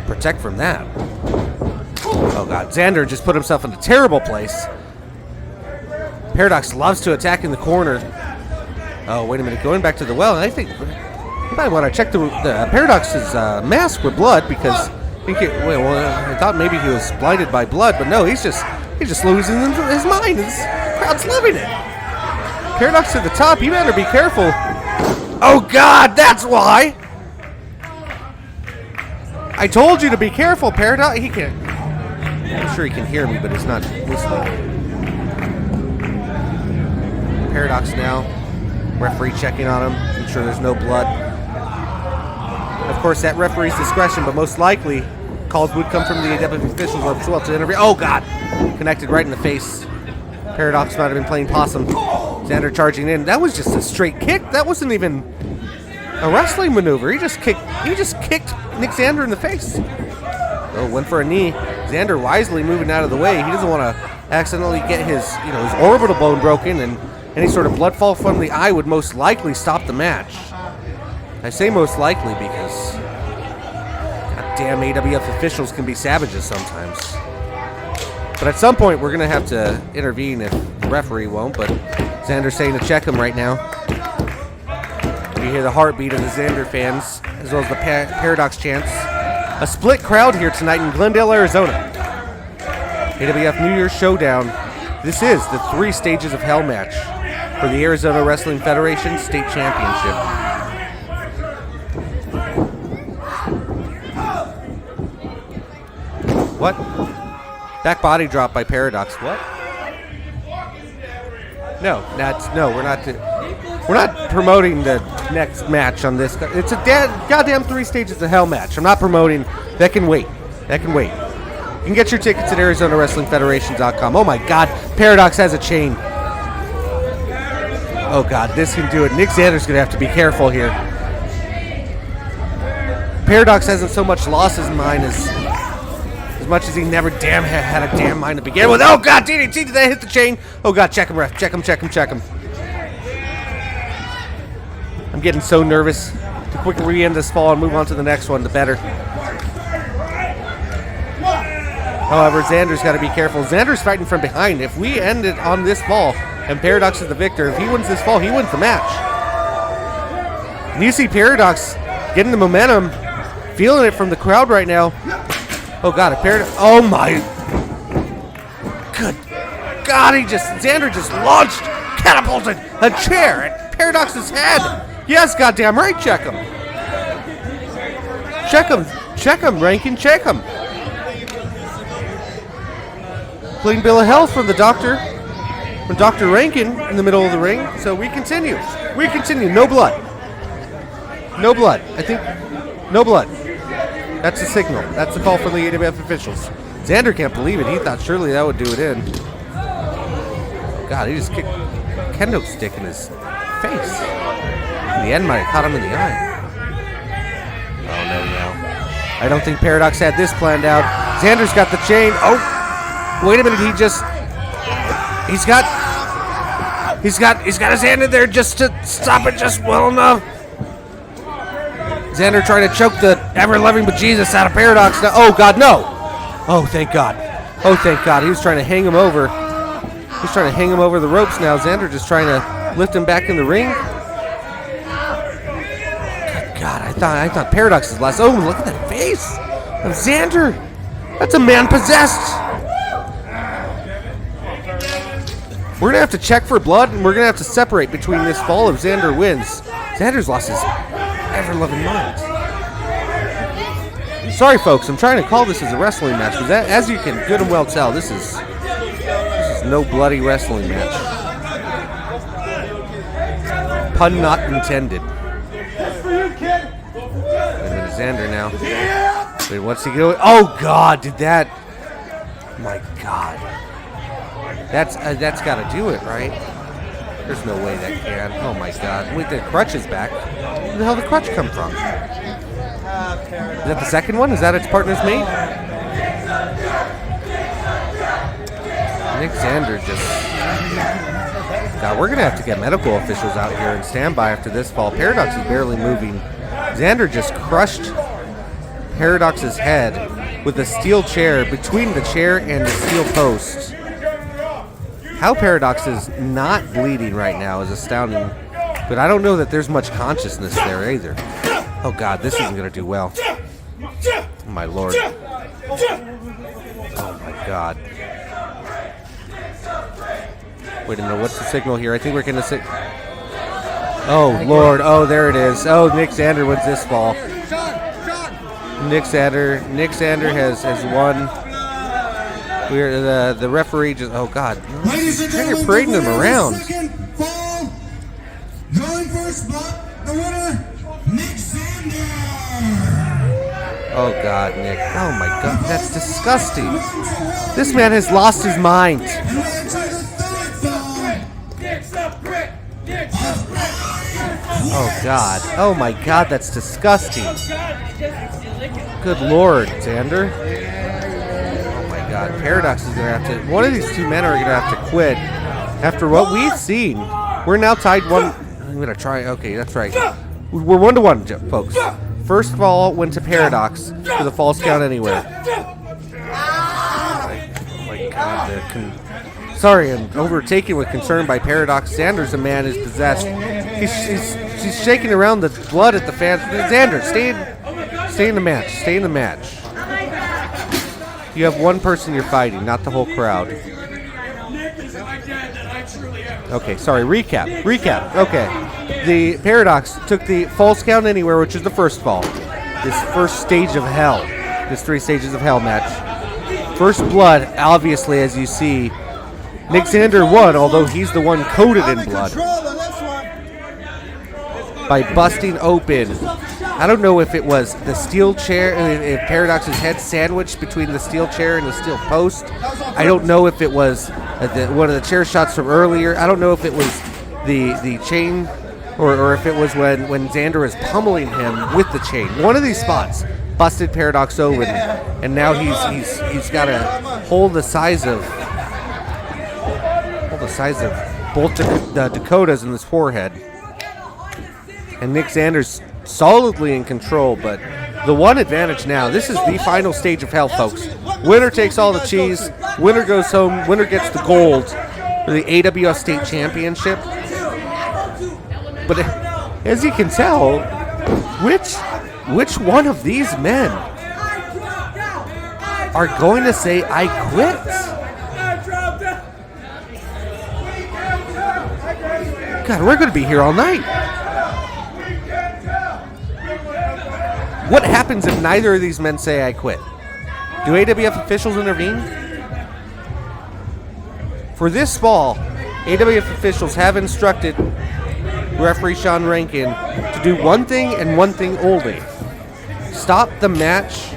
protect from that. Oh, God. Zander just put himself in a terrible place. Paradox loves to attack in the corner. Oh, wait a minute. Going back to the well, I think you might want to check the Paradox's mask with blood because I thought maybe he was blinded by blood, but no, he's just losing his mind. His crowd's loving it. Paradox to the top. You better be careful. Oh, God, that's why. I told you to be careful, Paradox. He can't. I'm sure he can hear me, but he's not listening. Paradox now. Referee checking on him, ensure there's no blood. Of course, at referee's discretion, but most likely, calls would come from the AWF officials as well to interview. Oh, God! Connected right in the face. Paradox might have been playing possum. Zander charging in. That was just a straight kick. That wasn't even a wrestling maneuver. He just kicked Nick Zander in the face. Oh, went for a knee. Zander wisely moving out of the way. He doesn't want to accidentally get his orbital bone broken, and any sort of blood fall from the eye would most likely stop the match. I say most likely because goddamn AWF officials can be savages sometimes. But at some point we're gonna have to intervene if the referee won't, but Zander's saying to check him right now. You hear the heartbeat of the Zander fans, as well as the Paradox chants. A split crowd here tonight in Glendale, Arizona. AWF New Year's Showdown. This is the 3 stages of hell match for the Arizona Wrestling Federation State Championship. What? Back body drop by Paradox. What? No, we're not promoting the next match on this. It's a goddamn 3 stages of hell match. I'm not promoting. That can wait. You can get your tickets at ArizonaWrestlingFederation.com. Oh my God, Paradox has a chain. Oh, God, this can do it. Nick Zander's going to have to be careful here. Paradox hasn't so much lost his mind as much as he never had a damn mind to begin with. Oh, God, DDT, did that hit the chain? Oh, God, check him, ref. Check him. I'm getting so nervous. The quicker we end this fall and move on to the next one, the better. However, Zander's got to be careful. Zander's fighting from behind. If we end it on this fall and Paradox is the victor, if he wins this fall, he wins the match. And you see Paradox getting the momentum, feeling it from the crowd right now. Oh, God, a Paradox. Oh, my. Good God, Zander just launched, catapulted a chair at Paradox's head. Yes, goddamn right, check him. Check him, Rankin, check him. Clean bill of health from the doctor. From Dr. Rankin in the middle of the ring. So we continue. No blood. I think no blood. That's the signal. That's the call from the AWF officials. Zander can't believe it. He thought surely that would do it in. God, he just kicked a kendo stick in his face. In the end, might have caught him in the eye. Oh, no. I don't think Paradox had this planned out. Zander's got the chain. Oh, wait a minute. He's got... He's got his hand in there just to stop it just well enough. Zander trying to choke the ever-loving bejesus out of Paradox. Now, oh, God, no. Oh, thank God. Oh, thank God. He was trying to hang him over. He's trying to hang him over the ropes now. Zander just trying to lift him back in the ring. Good God, I thought Paradox's last. Oh, look at that face of Zander. That's a man possessed. We're going to have to check for blood, and we're going to have to separate between this fall if Zander wins. Zander's lost his ever-loving mind. Sorry, folks, I'm trying to call this as a wrestling match, because as you can good and well tell, this is no bloody wrestling match. Pun not intended. Wait a minute, Zander now. Wait, what's he doing? Oh, God, did that... My God. That's got to do it, right? There's no way that can. Oh, my God. Wait, the crutch is back. Where the hell did the crutch come from? Is that the second one? Is that its partner's mate? Nick Zander just... God, we're going to have to get medical officials out here and stand by after this fall. Paradox is barely moving. Zander just crushed Paradox's head with a steel chair between the chair and the steel post. How Paradox is not bleeding right now is astounding, but I don't know that there's much consciousness there either. Oh, God, this isn't going to do well. Oh, my Lord. Oh, my God. Wait a minute, what's the signal here? I think we're going to Oh, Lord. Oh, there it is. Oh, Nick Zander wins this fall. Nick Zander has won. We're the referee just... Oh, God. They're parading them around. Second fall, going for a spot, the winner, Nick Zander. Oh, God, Nick. Oh, my God. That's disgusting. This man has lost his mind. Oh, God. Oh, my God. That's disgusting. Good Lord, Zander. Oh, my God. Paradox is going to have to... One of these two men are going to have to quit. After what we've seen, we're now tied one... I'm going to try... Okay, that's right. We're 1-1, folks. First fall went to Paradox for the false count anywhere. Oh, my God. Sorry, I'm overtaken with concern by Paradox. Zander's a man who's possessed. He's shaking around the blood at the fans. Zander, stay in the match. Stay in the match. You have one person you're fighting, not the whole crowd. Okay, sorry. Recap. Okay. The Paradox took the false count anywhere, which is the first fall. This first stage of hell. This 3 stages of hell match. First blood, obviously, as you see. Nick Zander won, although he's the one coated in blood. By busting open. I don't know if it was the steel chair, if Paradox's head sandwiched between the steel chair and the steel post. I don't know if it was one of the chair shots from earlier. I don't know if it was the chain or if it was when Zander was pummeling him with the chain. One of these spots busted Paradox open, and now he's got to hold the size of both the Dakotas in his forehead. And Nick Zander's solidly in control, but the one advantage now, this is the final stage of hell, folks. Winner takes all the cheese, winner goes home, winner gets the gold for the AWF State Championship. But as you can tell, which one of these men are going to say, I quit? God, we're going to be here all night. What happens if neither of these men say I quit? Do AWF officials intervene? For this fall, AWF officials have instructed referee Sean Rankin to do one thing and one thing only. Stop the match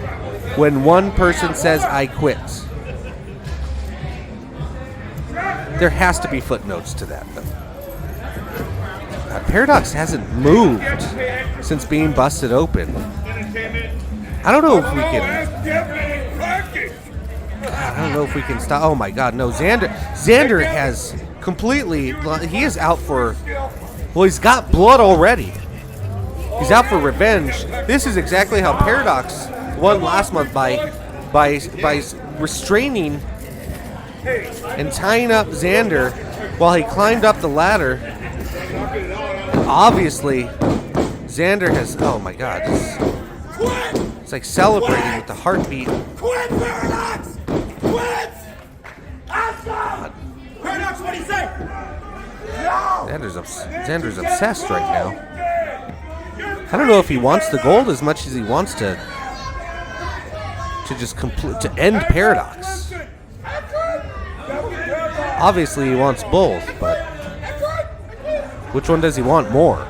when one person says I quit. There has to be footnotes to that, though. Paradox hasn't moved since being busted open. I don't know if we can... I don't know if we can stop... Oh, my God, no. Zander has completely, he is out for, well, he's got blood already. He's out for revenge. This is exactly how Paradox won last month by restraining and tying up Zander while he climbed up the ladder. And obviously, Zander has, oh my God, it's like celebrating with the heartbeat. Quit, Paradox! Quit! God. Paradox, what do you say? No! Zander's obsessed right now. I don't know if he wants the gold as much as he wants to just to end Paradox. Obviously, he wants both, but which one does he want more?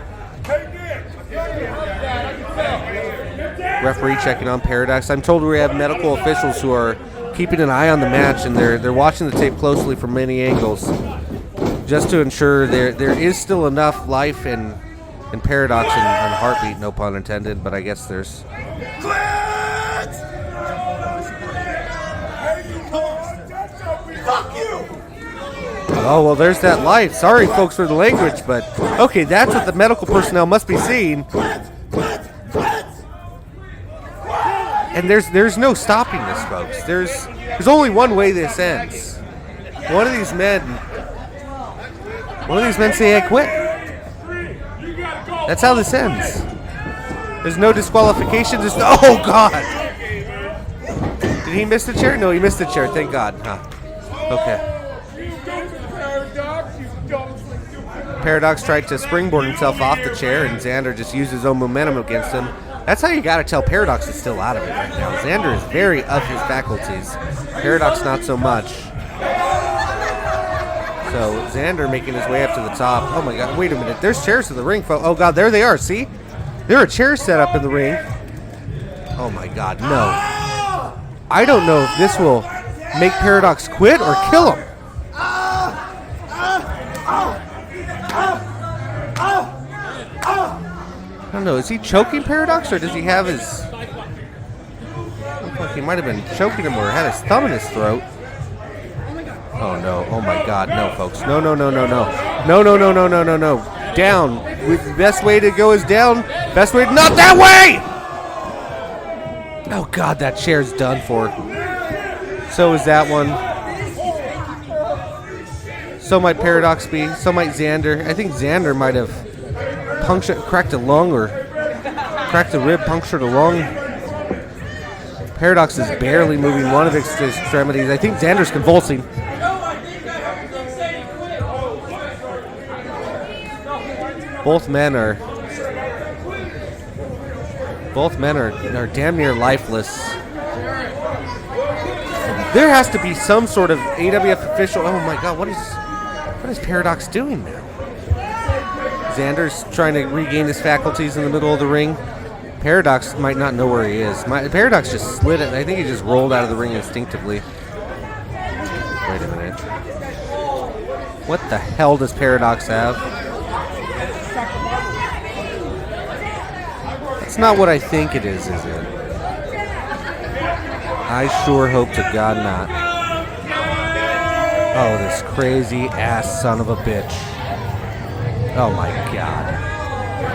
Referee checking on Paradox. I'm told we have medical officials who are keeping an eye on the match, and they're watching the tape closely from many angles, just to ensure there is still enough life and Paradox and heartbeat, no pun intended, but I guess there's. Fuck you! Oh, well, there's that light. Sorry, folks, for the language, but okay, that's what the medical personnel must be seeing. And there's no stopping this, folks. There's only one way this ends. One of these men say, I quit. That's how this ends. There's no disqualification. There's no, oh, God. Did he miss the chair? No, he missed the chair. Thank God. Huh. Okay. Paradox tried to springboard himself off the chair, and Zander just used his own momentum against him. That's how you got to tell Paradox is still out of it right now. Zander is very of his faculties. Paradox not so much. So Zander making his way up to the top. Oh my God, wait a minute. There's chairs in the ring, folks. Oh God, there they are, see? There are chairs set up in the ring. Oh my God, no. I don't know if this will make Paradox quit or kill him. I don't know, is he choking Paradox, or does he have his... Looked like he might have been choking him or had his thumb in his throat. Oh no, oh my God, no folks. No, no, no, no, no. No, no, no, no, no, no, no. Down. The best way to go is down. Best way, not that way! Oh God, that chair's done for. So is that one. So might Paradox be, so might Zander. I think Zander might have cracked a lung or cracked a rib, punctured a lung. Paradox is barely moving one of his extremities. I think Zander's convulsing. Both men are damn near lifeless. There has to be some sort of AWF official. Oh my God, what is Paradox doing now? Zander's trying to regain his faculties in the middle of the ring. Paradox might not know where he is. Paradox just slid it. I think he just rolled out of the ring instinctively. Wait a minute. What the hell does Paradox have? It's not what I think it is it? I sure hope to God not. Oh, this crazy ass son of a bitch. Oh my God.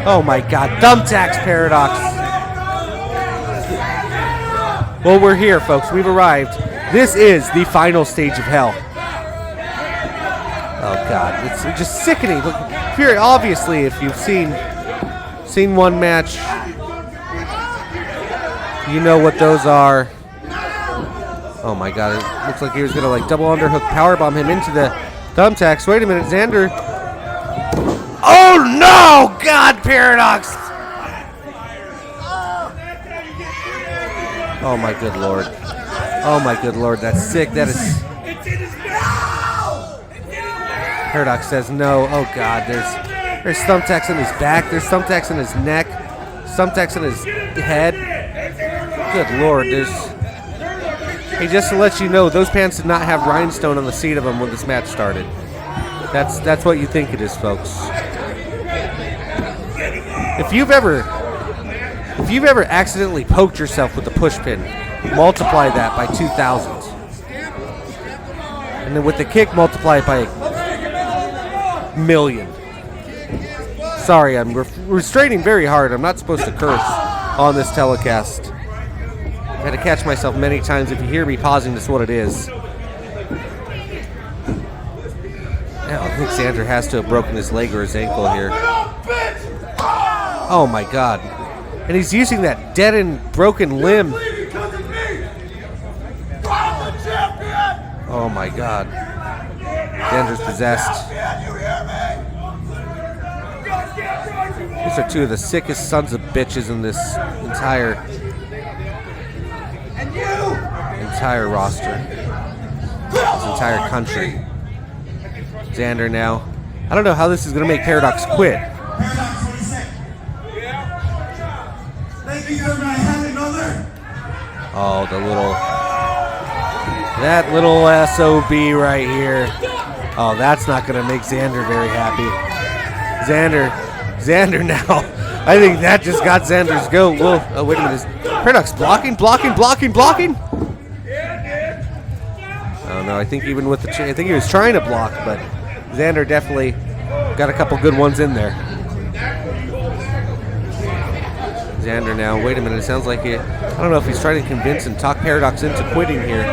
Oh my God. Thumbtacks, Paradox. Well, we're here, folks. We've arrived. This is the final stage of hell. Oh God. It's just sickening. Look, obviously, if you've seen one match, you know what those are. Oh my God. It looks like he was going to like double underhook powerbomb him into the thumbtacks. Wait a minute, Zander. Oh no! God, Paradox! Oh my good Lord. Oh my good Lord, that's sick. That is... Paradox says no. Oh God, there's thumbtacks in his back. There's thumbtacks in his neck. Thumbtacks in his head. Good Lord, there's... Hey, just to let you know, those pants did not have rhinestone on the seat of them when this match started. That's what you think it is, folks. If you've ever accidentally poked yourself with a push pin, multiply that by 2,000. And then with the kick, multiply it by million. Sorry, I'm restraining very hard. I'm not supposed to curse on this telecast. I've had to catch myself many times. If you hear me pausing, that's what it is. Now, I think Zander has to have broken his leg or his ankle here. Oh my God. And he's using that dead and broken limb. Oh my God. Zander's possessed. These are two of the sickest sons of bitches in this entire roster. This entire country. Zander now. I don't know how this is going to make Paradox quit. Oh, that little SOB right here. Oh, that's not going to make Zander very happy. Zander now. I think that just got Zander's goat. Whoa, oh, wait a minute. Is Paradox blocking? Oh no, I think even with I think he was trying to block, but Zander definitely got a couple good ones in there. Zander now, wait a minute, it sounds like I don't know if he's trying to convince and talk Paradox into quitting here.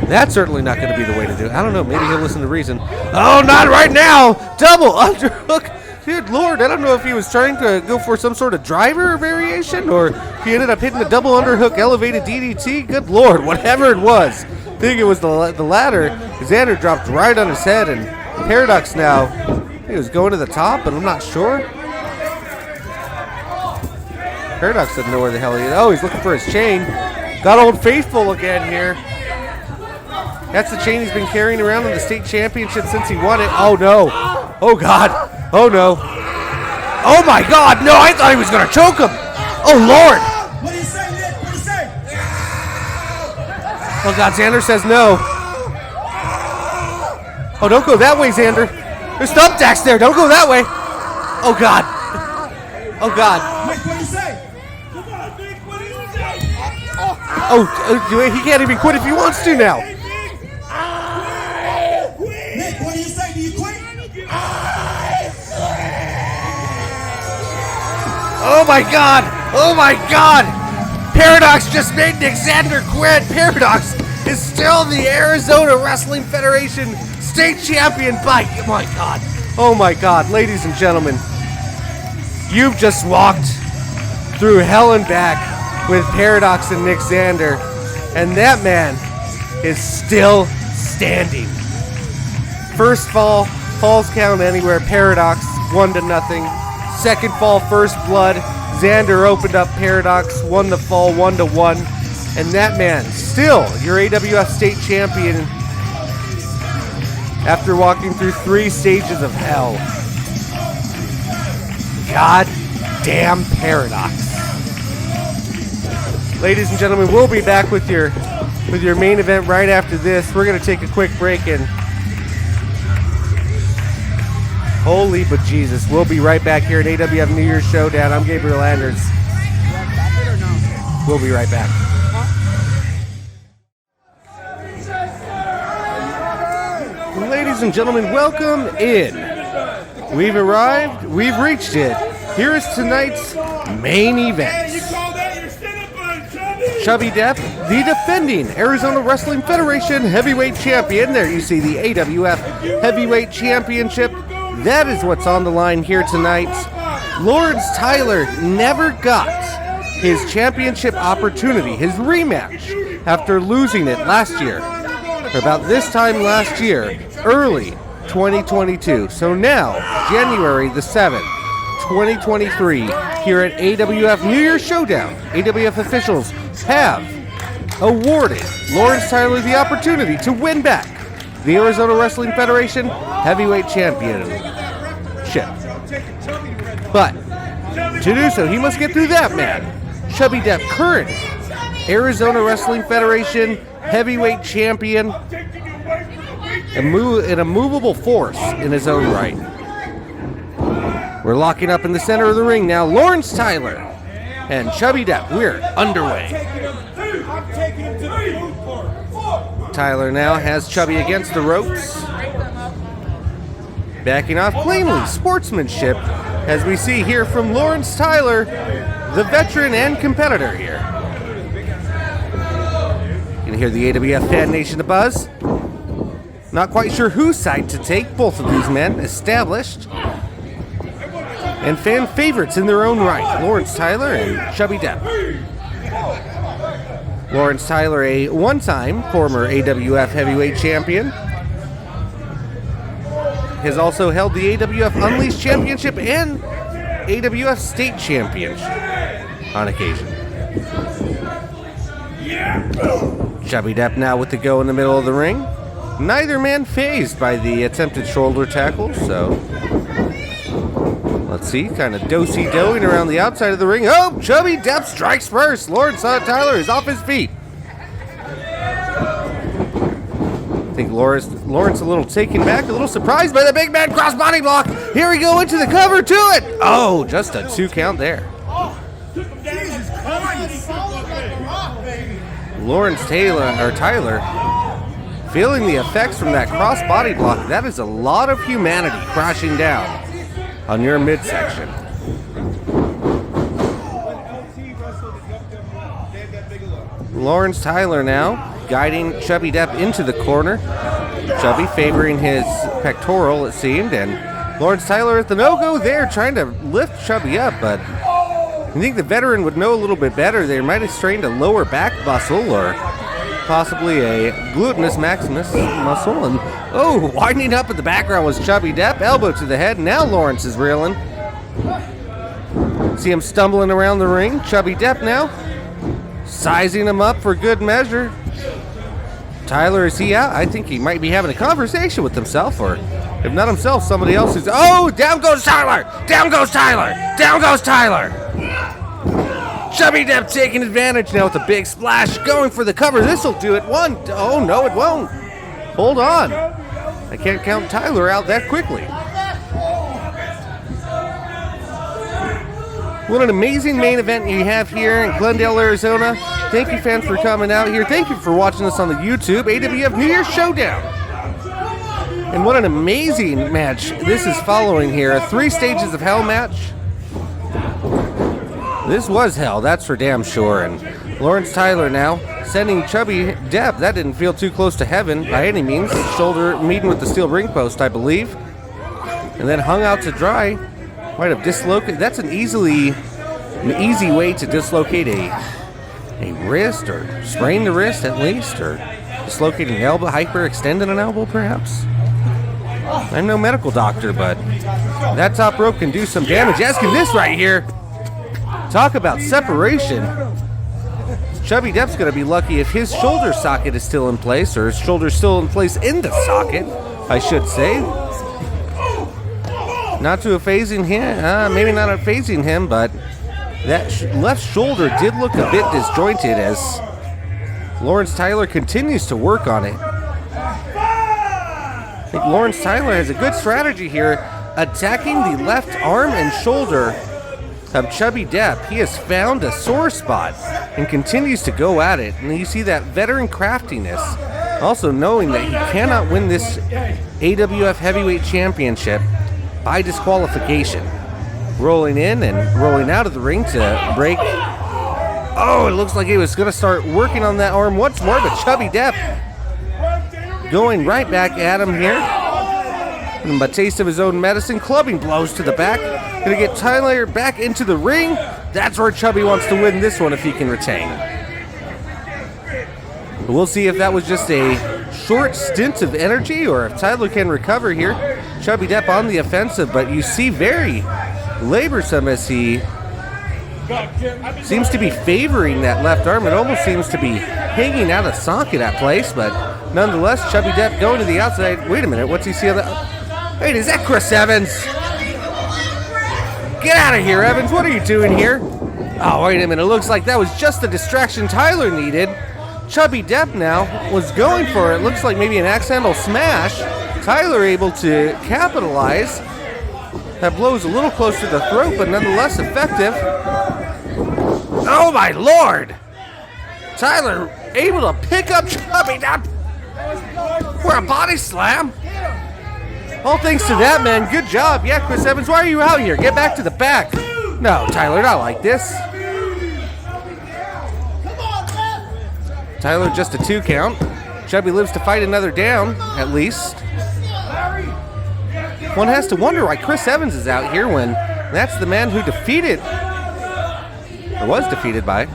That's certainly not going to be the way to do it. I don't know, maybe he'll listen to reason. Oh, not right now! Double underhook! Good Lord, I don't know if he was trying to go for some sort of driver variation or if he ended up hitting a double underhook elevated DDT. Good Lord, whatever it was. I think it was the latter. Zander dropped right on his head, and Paradox now, he was going to the top, but I'm not sure. Paradox doesn't know where the hell he is. Oh, he's looking for his chain. Got Old Faithful again here. That's the chain he's been carrying around in the state championship since he won it. Oh, no. Oh, God. Oh, no. Oh, my God. No, I thought he was going to choke him. Oh, Lord. What do you say, Nick? What do you say? Oh, God. Zander says no. Oh, don't go that way, Zander. There's thumbtacks there. Don't go that way. Oh, God. Oh, God. Nick, what do you say? Oh, he can't even quit if he wants to now. Nick, what do you say? Do you quit? Oh my God! Oh my God! Paradox just made Nick Zander quit. Paradox is still the Arizona Wrestling Federation state champion by, oh my God. Oh my God, ladies and gentlemen, you've just walked through hell and back with Paradox and Nick Zander, and that man is still standing. First fall, falls count anywhere, Paradox 1-0. Second fall, first blood, Zander opened up Paradox, won the fall 1-1, and that man still your AWF state champion after walking through 3 stages of hell. God damn Paradox. Ladies and gentlemen, we'll be back with your main event right after this. We're going to take a quick break and holy bejesus, we'll be right back here at AWF New Year's Showdown. I'm Gabriel Anders. We'll be right back. Ladies and gentlemen, welcome in. We've arrived, we've reached it. Here is tonight's main event. Chubby Depp, the defending Arizona Wrestling Federation heavyweight champion. There you see the AWF heavyweight championship. That is what's on the line here tonight. Lawrence Tyler never got his championship opportunity, his rematch, after losing it last year. About this time last year, early 2022. So now, January the 7th, 2023, here at AWF New Year's Showdown, AWF officials have awarded Lawrence Tyler the opportunity to win back the Arizona Wrestling Federation Heavyweight Championship. But to do so, he must get through that man, Chubby Depp, current Arizona Wrestling Federation Heavyweight Champion, an immovable force in his own right. We're locking up in the center of the ring now. Lawrence Tyler and Chubby Depp. We're underway. Tyler now has Chubby against the ropes. Backing off cleanly, sportsmanship, as we see here from Lawrence Tyler, the veteran and competitor here. You can hear the AWF fan nation buzz. Not quite sure whose side to take. Both of these men established and fan favorites in their own right. Lawrence Tyler and Chubby Depp. Lawrence Tyler, a one-time former AWF heavyweight champion, has also held the AWF Unleashed Championship and AWF State Championship on occasion. Chubby Depp now with the go in the middle of the ring. Neither man fazed by the attempted shoulder tackle, so let's see, kind of do-si-doing around the outside of the ring. Oh, Chubby Depp strikes first. Lawrence Tyler is off his feet. I think Lawrence a little taken back, a little surprised by the big man cross-body block. Here we go into the cover to it. Oh, just a 2 count there. Lawrence Tyler, feeling the effects from that cross-body block. That is a lot of humanity crashing down on your midsection. Lawrence Tyler now guiding Chubby Depp into the corner. Chubby favoring his pectoral, it seemed, and Lawrence Tyler at the no-go there, trying to lift Chubby up, but I think the veteran would know a little bit better. They might have strained a lower back muscle or possibly a gluteus maximus muscle. And oh, winding up in the background was Chubby Depp, elbow to the head. Now Lawrence is reeling. See him stumbling around the ring. Chubby Depp now sizing him up for good measure. Tyler, is he out? I think he might be having a conversation with himself, or if not himself, somebody else is. Oh, down goes Tyler! Down goes Tyler! Down goes Tyler! Chubby Depp taking advantage now with a big splash, going for the cover. This'll do it. One. Oh, no, it won't. Hold on. I can't count Tyler out that quickly. What an amazing main event you have here in Glendale, Arizona. Thank you, fans, for coming out here. Thank you for watching us on the YouTube. AWF New Year's Showdown. And what an amazing match this is following here. A 3 stages of hell match. This was hell, that's for damn sure. And Lawrence Tyler now sending Chubby Depp. That didn't feel too close to heaven by any means. Shoulder meeting with the steel ring post, I believe. And then hung out to dry. Might have dislocated. That's an easy way to dislocate a wrist, or sprain the wrist at least, or dislocate an elbow, hyperextending an elbow perhaps. I'm no medical doctor, but that top rope can do some damage. Asking this right here. Talk about separation. Chubby Depp's going to be lucky if his shoulder socket is still in place, or his shoulder's still in place in the socket, I should say. Not to a phasing him, maybe not a phasing him, but that left shoulder did look a bit disjointed as Lawrence Tyler continues to work on it. I think Lawrence Tyler has a good strategy here, attacking the left arm and shoulder of Chubby Depp. He has found a sore spot and continues to go at it. And you see that veteran craftiness, also knowing that he cannot win this AWF Heavyweight Championship by disqualification. Rolling in and rolling out of the ring to break. Oh, it looks like he was going to start working on that arm once more, but Chubby Depp going right back at him here. And a taste of his own medicine, clubbing blows to the back. Gonna get Tyler back into the ring. That's where Chubby wants to win this one if he can retain. But we'll see if that was just a short stint of energy or if Tyler can recover here. Chubby Depp on the offensive, but you see very laborsome as he seems to be favoring that left arm. It almost seems to be hanging out of socket at place, but nonetheless, Chubby Depp going to the outside. Wait a minute, what's he see on the... Wait, is that Chris Evans? Get out of here, Evans. What are you doing here? Oh, wait a minute. It looks like that was just the distraction Tyler needed. Chubby Depp now was going for it. Looks like maybe an accidental smash. Tyler able to capitalize. That blows a little close to the throat, but nonetheless effective. Oh, my Lord. Tyler able to pick up Chubby Depp for a body slam. All thanks to that, man. Good job. Yeah, Chris Evans, why are you out here? Get back to the back. No, Tyler, not like this. Tyler, just a 2 count. Chubby lives to fight another down, at least. One has to wonder why Chris Evans is out here when that's the man who defeated, or was defeated by.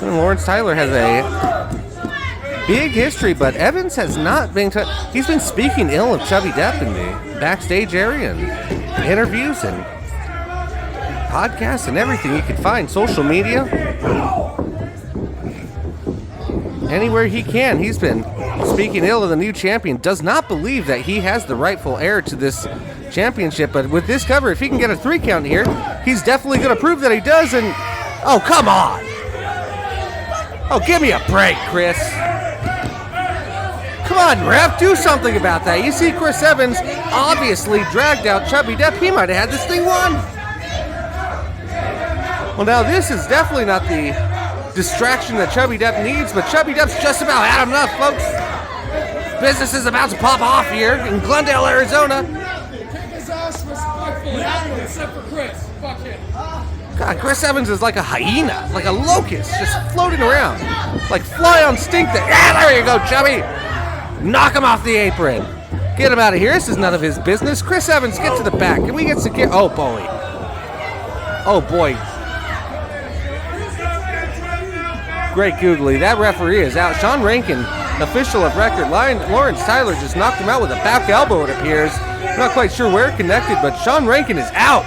And Lawrence Tyler has a big history, but Evans has not been, he's been speaking ill of Chubby Depp in the backstage area and interviews and podcasts and everything you can find, social media. Anywhere he can, he's been speaking ill of the new champion. Does not believe that he has the rightful heir to this championship, but with this cover, if he can get a 3 count here, he's definitely going to prove that he does. And oh, come on! Oh, give me a break, Chris. Come on, ref, do something about that. You see Chris Evans obviously dragged out Chubby Depp. He might have had this thing won. Well, now this is definitely not the distraction that Chubby Depp needs, but Chubby Depp's just about had enough, folks. Business is about to pop off here in Glendale, Arizona. Kick his ass respectfully, except for Chris. Fuck him. God, Chris Evans is like a hyena, like a locust, just floating around. Like fly on stink there. Yeah, there you go, Chubby. Knock him off the apron. Get him out of here. This is none of his business. Chris Evans, get to the back. Can we get secure? Oh, boy. Oh, boy. Great googly. That referee is out. Sean Rankin, official of record. Lawrence Tyler just knocked him out with a back elbow, it appears. I'm not quite sure where it connected, but Sean Rankin is out.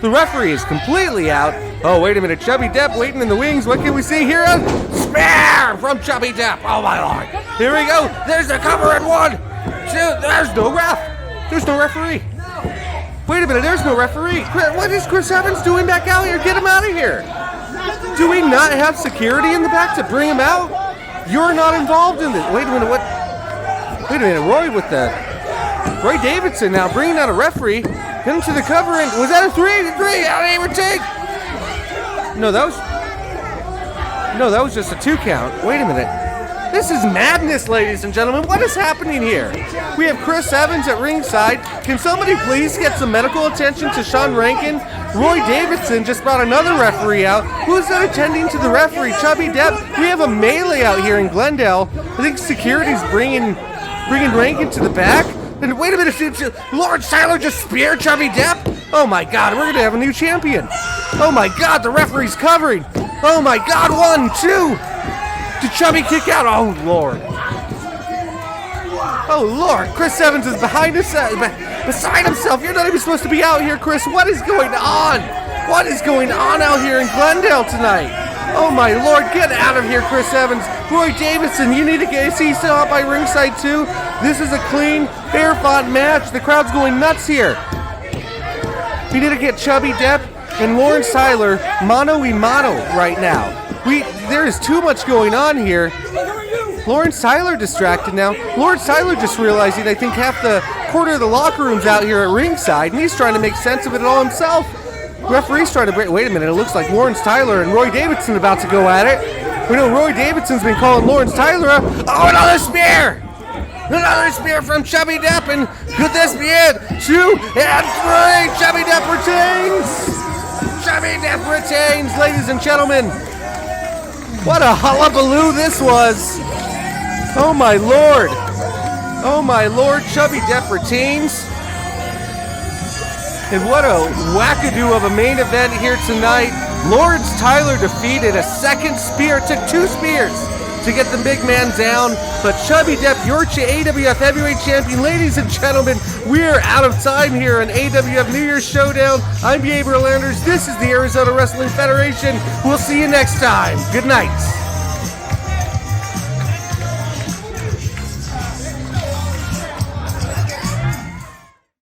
The referee is completely out. Oh, wait a minute. Chubby Depp waiting in the wings. What can we see here? A spear from Chubby Depp. Oh, my Lord. Here we go. There's the cover in 1, 2. There's no ref. There's no referee. Wait a minute. There's no referee. What is Chris Evans doing back out here? Get him out of here. Do we not have security in the back to bring him out? You're not involved in this. Wait a minute, what? Wait a minute, Roy Davidson now bringing out a referee. Get him to the cover, and was that a 3? 3 out of retake. No, that was just a 2 count. Wait a minute. This is madness, ladies and gentlemen. What is happening here? We have Chris Evans at ringside. Can somebody please get some medical attention to Sean Rankin? Roy Davidson just brought another referee out. Who's not attending to the referee? Chubby Depp. We have a melee out here in Glendale. I think security's bringing Rankin to the back. And wait a minute, Lawrence Tyler just speared Chubby Depp? Oh my God, we're gonna have a new champion. Oh my God, the referee's covering. Oh my God, 1, 2. Did Chubby kick out? Oh, Lord. Oh, Lord. Chris Evans is beside himself. You're not even supposed to be out here, Chris. What is going on? What is going on out here in Glendale tonight? Oh, my Lord. Get out of here, Chris Evans. Roy Davidson, you need to get... Is he still out by ringside, too? This is a clean, fair-fought match. The crowd's going nuts here. We need to get Chubby Depp and Lawrence Tyler mano-a-mano right now. There is too much going on here. Lawrence Tyler distracted now. Lawrence Tyler just realizing I think half the quarter of the locker room's out here at ringside, and he's trying to make sense of it all himself. Referee's trying to break. Wait a minute, it looks like Lawrence Tyler and Roy Davidson about to go at it. We know Roy Davidson's been calling Lawrence Tyler up. Oh, another spear! Another spear from Chubby Depp, and could this be it? 2 and 3. Chubby Depp retains. Chubby Depp retains, ladies and gentlemen. What a hullabaloo this was. Oh my Lord. Oh my Lord, Chubby Depp retains. And what a wackadoo of a main event here tonight. Lawrence Tyler defeated a second spear. Took 2 spears to get the big man down. But Chubby Depp, your AWF Heavyweight Champion. Ladies and gentlemen, we're out of time here on AWF New Year's Showdown. I'm Gabriel Anders. This is the Arizona Wrestling Federation. We'll see you next time. Good night.